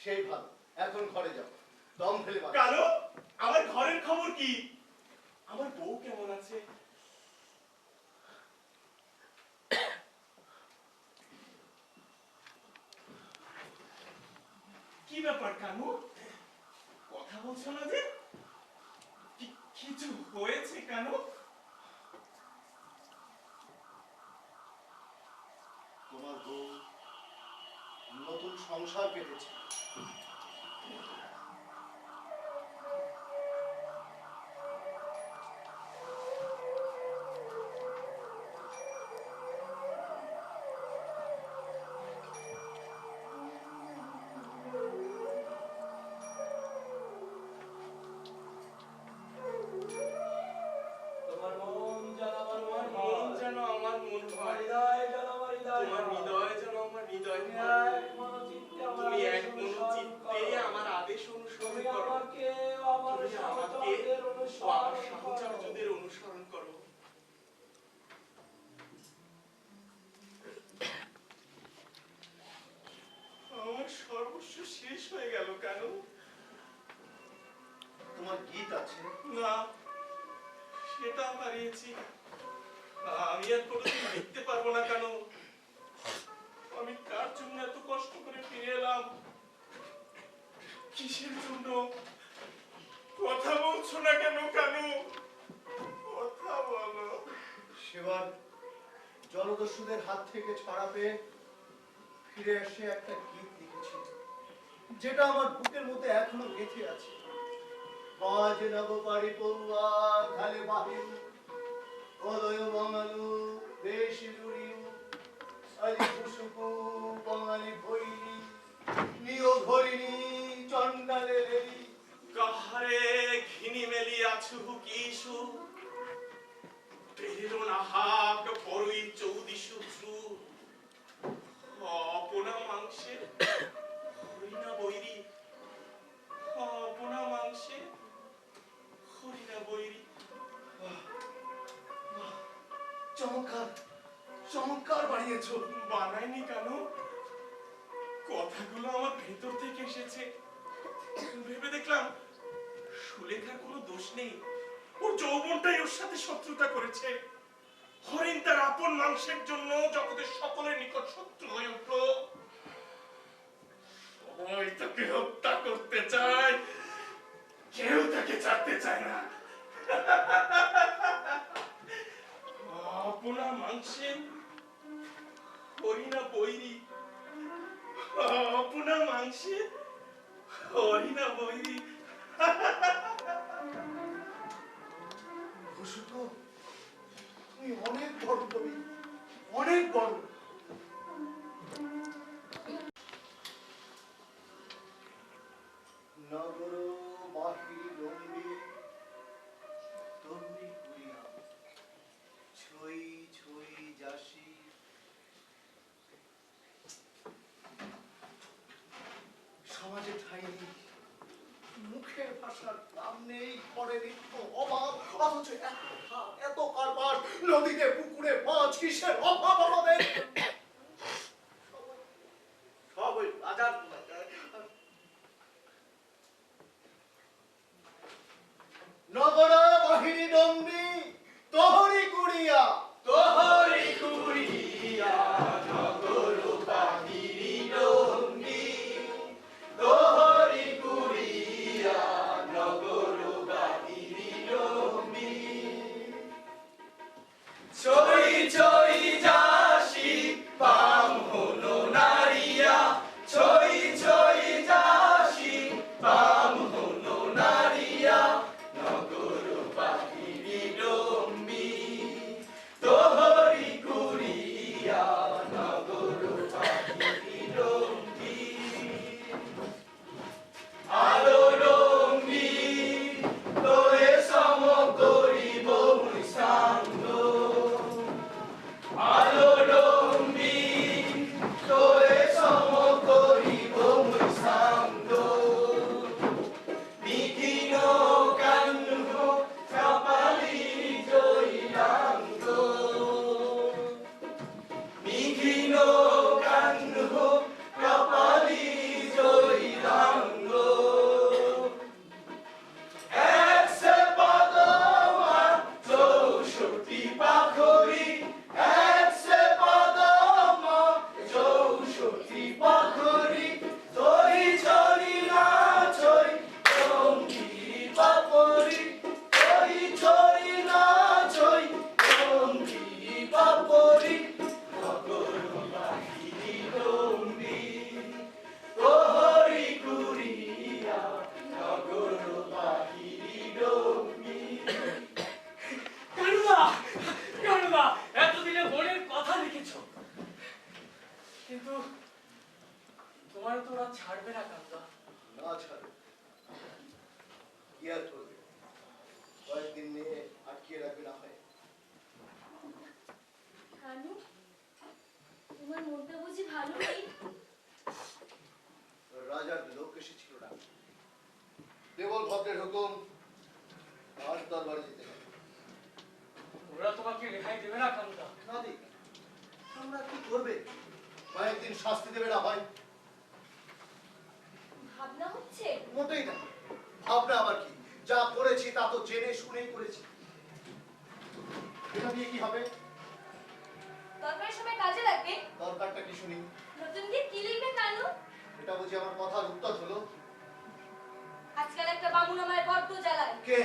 সেই ভালো, এখন ঘরে যাও, দম ফেলে বাঁচো। কালো, আমার ঘরের খবর কি? আমার বউ কেমন আছে? কি ব্যাপার কানু, কথা বলছো না যে? কিছু হয়েছে কানু? তোমার বউ নতুন সংসার পেতেছে। তোমার মন যেন আমার মন মন হয়। যেন আমার মন তোমার হয়, হৃদয় যেন আমার হৃদয় তোমার হয়। হৃদয় যেন আমার হৃদয় তুমি হয়। এক মনোচিত্তে আমার তুমি আদেশ এক অনুসরণ মনোচিত্তে করো। আমার আদেশ অনুসরণ তুমি করো। আমাকে আমার তুমি আমাকে সহচরদের ও আমার অনুসরণ করো। সহচর্যদের অনুসরণ করো। আমার সর্বস্ব শেষ হয়ে গেল কেন? তোমার গীত আছে? না, সেটা হারিয়েছি। আমি আর কোনোদিন দেখতে পারবো না কেন? আমি কার জন্য এত কষ্ট করে ফিরে এলাম? কিসের জন্য? কথা বলছো না কেন কানু? কথা বলো। সেবার জলদস্যুদের হাত থেকে ছাড়া পেয়ে ফিরে এসে একটা গীত লিখেছি, যেটা আমার বুকের মধ্যে এখনো গেঁথে আছে। বাজ নব পারি পৌয়া খালে বাহিউ, কদয় বাঙালু বেশ জুড়িউ, আলি কুসুকু বাঙালি ভৈরি, নিয় ভরিণী চন্ডালে লেলি। কাহারে ঘিনি মেলি আছু কিশু, পেয়ে চমৎকার বানিয়েছো। বানায়নি কেন? কথাগুলো আমার ভেতর থেকে এসেছে। ভেবে দেখলাম সুলেখার কোনো দোষ নেই, ওর যৌবনটাই ওর সাথে শত্রুতা করেছে। হরিণ তার আপন মাংসের জন্য জগতের সকলের নিকট শত্রু হয়ে উঠল। সবাই তাকে হত্যা করতে চায়, কেউ তাকে ছাড়তে চায় না। আপনা মাংসে হরিণা বৈরী, আপনা মাংসে হরিণা বৈরী। ভূষিত, তুমি অনেক বড় কবি, অনেক বড়। নগর বাহির লম্বি তন্বী করিয়া ছই ছই যাসি। সমাজে ঠাঁই নেই, মুখের ভাষার দাম নেই, ঘরে নিত্য অভাব, অথচ এত ভাব, এত কারবার, নদীতে পুকুরে মাছ, কিসের অভাব আমাদের? সব ওই রাজার নগর বাহিনী ডম্বি তোহরি কুড়িয়া, তোহরি কুড়িয়া নগর বাহিনী ডম্বি, তোহরি কুড়িয়া নগর বাহিনী ডম্বি। ছই ছই যাসি পাম হলো নারিয়া, ছই ছই যাসি পাম হলো নারিয়া নগর বাহিনী ডম্বি, তোহরি কুড়িয়া নগর বাহিনী ডম্বি। আলো ডম্বি তোরে সম করিব মুই সাঙ্গ, আলো ডম্বি তোরে সম করিব মুই সাঙ্গ। বিঘিন কান্হ কপালি জয়িলাঙ্গ, বিঘিন কান্হ কপালি জয়িলাঙ্গ। একশে পদমা 64 পাখরি, একশে পদমা 64 পাখরি। তৈ ছড়ি নাচই রঙ্গি বাপরি, তৈ ছড়ি নাচই রঙ্গি বাপরি নগর বাহিনী ডম্বি, তোহরি কুড়িয়া নগর বাহিনী ডম্বি। কানুদা, কানুদা, এতদিনে মনের কথা লিখেছ, কিন্তু তোমার তো ওরা ছাড়বে না কানুদা। না ছাড়ো, কি আর করবে? কয়েকদিন নিয়ে আটকিয়ে রাখবে না হয়। কানু, তোমার মনটা বুঝি ভালো নেই? রাজার লোক এসেছিল না, দেবল ভদ্রের হুকুম, আজ দরবারে যেতে হবে। ওরা তোমাকে রেহাই দেবে না কানুদা। না দিক, আমরা কি করবে? কয়েকদিন শাস্তি দেবে না হয়। ভাবনা হচ্ছে? মোটেই না, ভাবনা আবার কি? যা করেছি তা তো জেনে শুনেই করেছি। এটা দিয়ে কি হবে? দরকারের সময় কাজে লাগবে। দরকারটা কি শুনি? নতুন গীত কি লিখবে কানু? এটা বুঝি আমার কথার উত্তর হলো? আজকাল একটা বামুন আমায় বড্ড জ্বালায়। কে?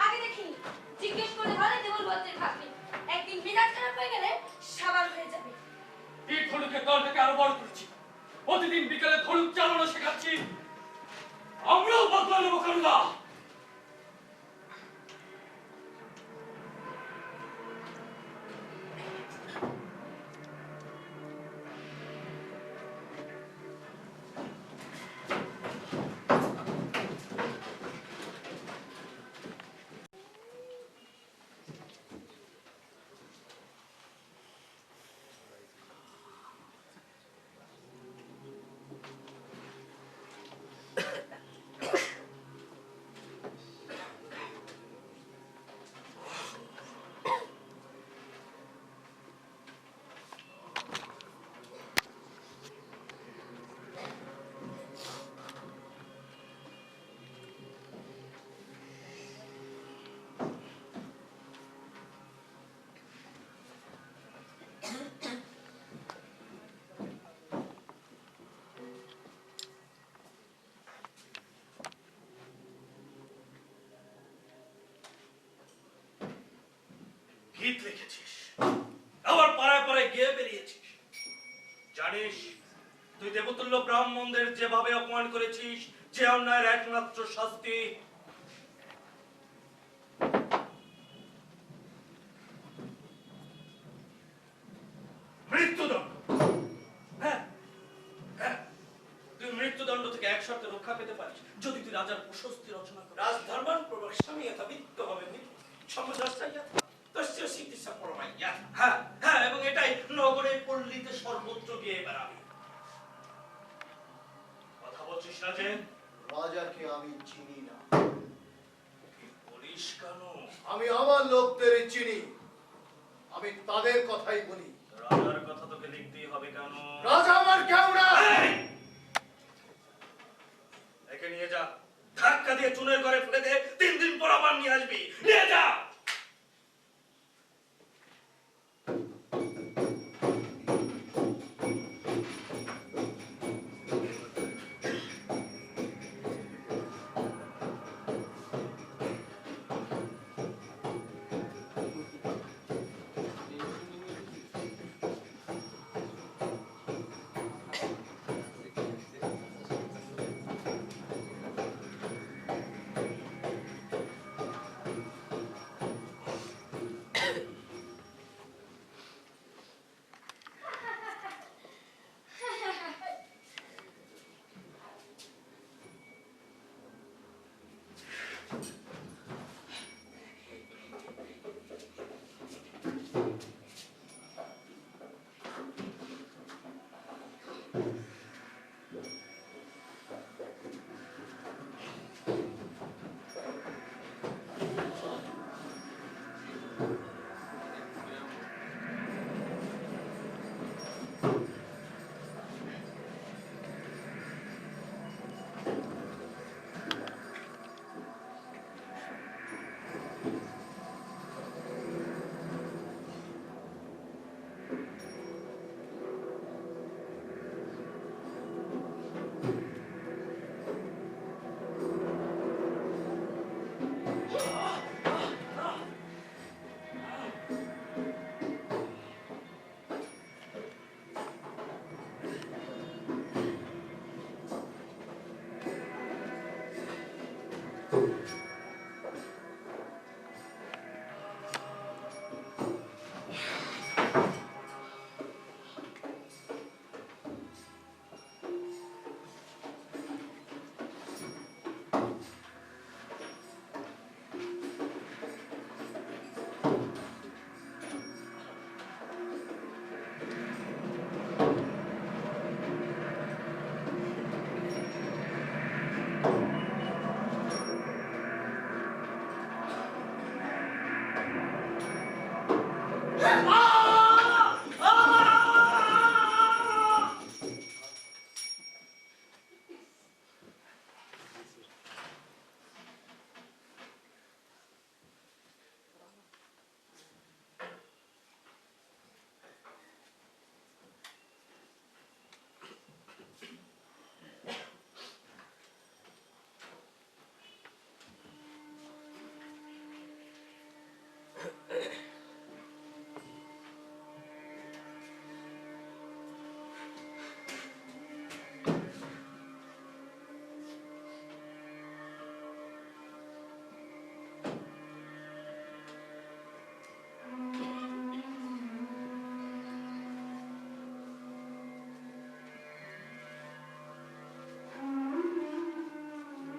আগে দেখিনি, জিজ্ঞেস করে ধরে দেবল ভদ্রের খাপে। একদিন মেজাজ খারাপ হয়ে গেলে সাবার হয়ে যাবে। এই ধনুকের দলটাকে আরো বড় করেছি, প্রতিদিন বিকালে ধনুক চালানো শেখাচ্ছি। আমরাও বদলা নেবো কানুদা। জানিস তুই দেবতুল্য ব্রাহ্মণদের যেভাবে অপমান করেছিস, যে অন্যায়ের একমাত্র শাস্তি মৃত্যুদণ্ড। হ্যাঁ হ্যাঁ, তুই মৃত্যুদণ্ড থেকে এক শর্তে রক্ষা পেতে পারিস, যদি তুই রাজার প্রশস্তি রচনা করিস। রাজধর্মান প্রবর্ষামি यथा বিত্তভাবে সমদর্শাইয়া তস্য সিদ্ধিস্য পরমাইয়া। হ্যাঁ হ্যাঁ, এবং এটাই নগরে পল্লীতে সর্বত্র গিয়ে বেড়াবি। কথা বলছিস রাজেন? রাজাকে আমি চিনি না। কি বলিস কেন? আমি আমার লোকদের চিনি, আমি তাদের কথাই বলি। রাজার কথা তোকে লিখতেই হবে কেন? রাজা আমার কেউ না। এই! একে নিয়ে যা, ধাক্কা দিয়ে চুনের ঘরে ফেলে দে, 3 দিন পর আবার নিয়ে আসবি। নিয়ে যা।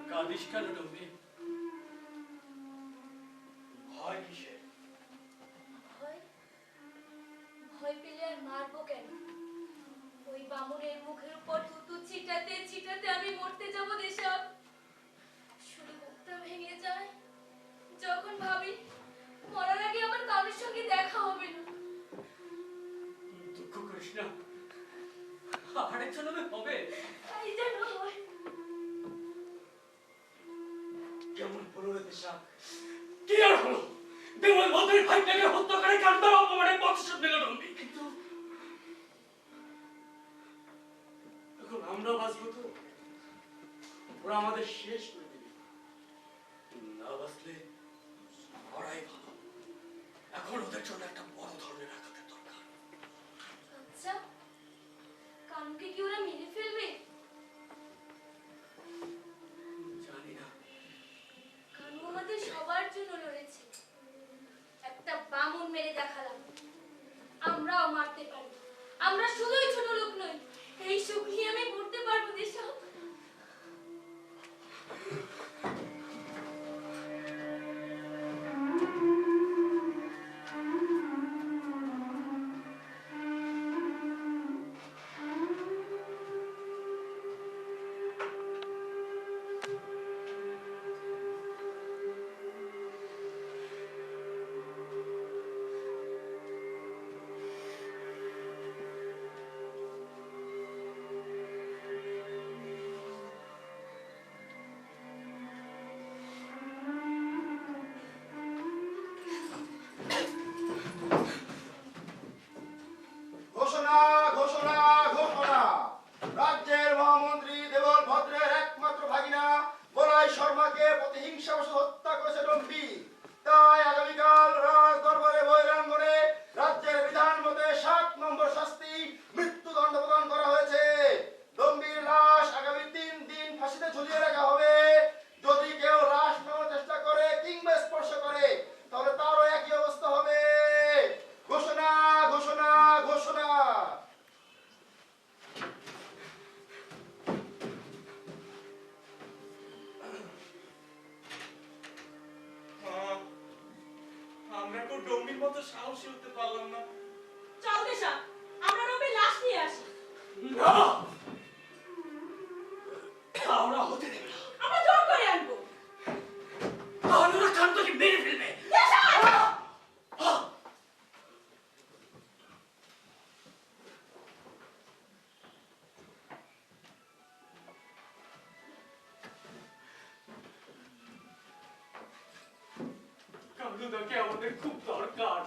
কাঁদিস কেন ডম্বি? ভয় কিসের? ভয় ভয় পেলে আর মারবো কেন? ওই বামুনের মুখের উপর থুতু ছিটাতে ছিটাতে আমি মরতে যাবো দেশাব। শুধু বুকটা ভেঙে যায় যখন ভাবি মরার আগে আমার কারোর সঙ্গে দেখা হবে না। দুঃখ করিস না, আরেক জন্মে হবে। তাই যেন হয়। কেমন হলো রে দেশা? কি আর হলো? দেওয়াল বদরের ভাইটাকে হত্যা করে কান্দার অপমানের প্রতিশোধ নিল ডম্বি। কিন্তু এখন আমরা বাঁচবো তো? ওরা আমাদের শেষ করে দিবে। না বাঁচলে মরাই ভালো। এখন ওদের জন্য একটা বড় ধরনের আঘাতের দরকার। আচ্ছা আমরাও মারতে পারি। আমরা শুধুই ছোট লোক নই, এই সুখ নিয়ে আমি মরতে পারবো দেশা। ঘোষণা ঘোষণা ঘোষণা রাজ্যের মহামন্ত্রী দেবল ভদ্রের একমাত্র ভাগিনা বলাই শর্মাকে প্রতিহিংসাবশত হত্যা করেছে ডম্বি। তাই আগামীকাল রাজ দরবারে বহিরাঙ্গনে রাজ্যের বিধান মতে 7 নম্বর শাস্তি মৃত্যুদণ্ড প্রদান করা হয়েছে। ডম্বির লাশ আগামী 3 দিন ফাঁসিতে ঝুলিয়ে রাখা হবে। যদি কেউ লাশ নেওয়ার চেষ্টা করে কিংবা স্পর্শ করে তাহলে তারও একই অবস্থা হবে। ঘোষণা ঘোষণা ঘোষণা। আমরা তো ডম্বির মতো সাহসী হতে পারলাম না। চল দেশা, আমরা রবির লাশ নিয়ে আসি। না, ওরা হতে দেবে না। আমরা জোর করে আনবো। তাহলে ওরা কান্তকে মেরে ফেলবে। দেশা! কান্দুদাকে আমাদের খুব দরকার।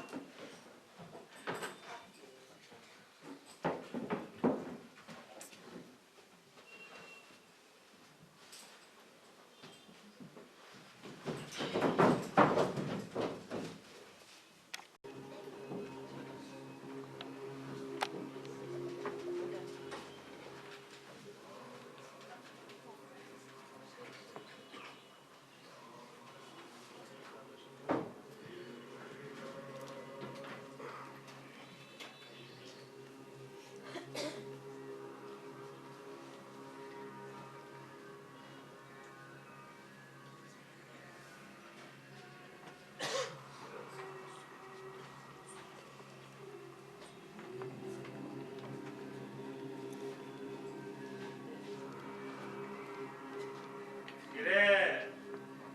কিরে,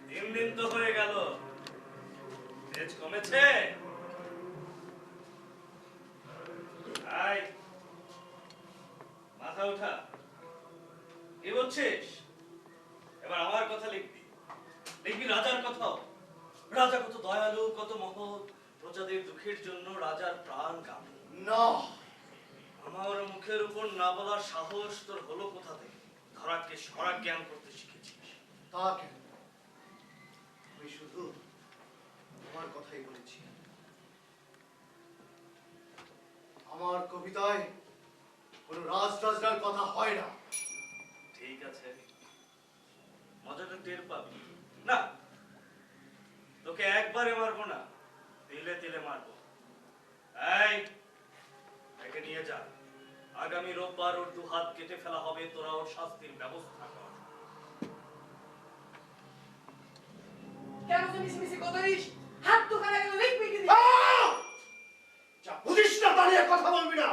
3 দিন তো হয়ে গেল, তেজ কমেছে? আয়, মাথা উঠা। কি বলছিস? এবার আমার কথা লিখবি, লিখবি রাজার কথাও। রাজা কত দয়ালু, কত মহৎ, প্রজাদের দুঃখের জন্য রাজার প্রাণ কাঁপে। না, আমার মুখের উপর না বলার সাহস তোর হলো কোথা থেকে? ধরাকে সরা জ্ঞান করতে শিখেছিস। তা কেন? আমি শুধু তোমার কথাই বলেছি। আমার কবিতায় কোনো রাজরাজরার কথা হয় না। ঠিক আছে, মজাটা টের পাবি না। তোকে একবারে মারবো না, তিলে তিলে মারবো। এই, একে নিয়ে যা। আগামী রোববার ওর 2 হাত কেটে ফেলা হবে, তোরা ওর শাস্তির ব্যবস্থা কর। কেন তুমি মিছিমিছি কথা বলিস? হাত তো খারাপ গেল, লিখবি কি? যা বুঝিস না তা নিয়ে কথা বলবি না।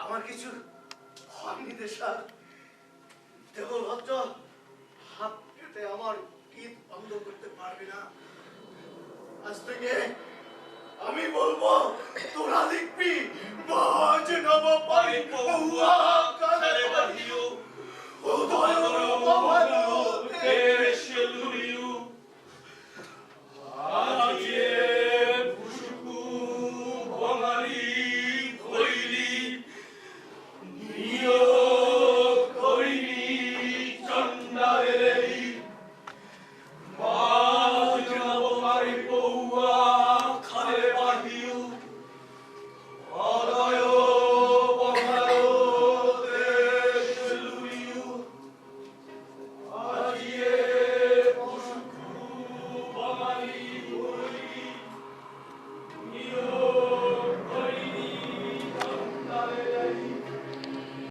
আমার কিছু হয়নি দেশার। দেবলজ্জ হাত কেটে আমার ঈদ বন্ধ করতে পারবে না। আজ থেকে আমি বলবো তোরা লিখবি বাজ নব পাই পৌয়া কালে বাহিও ও দয় নব ভালো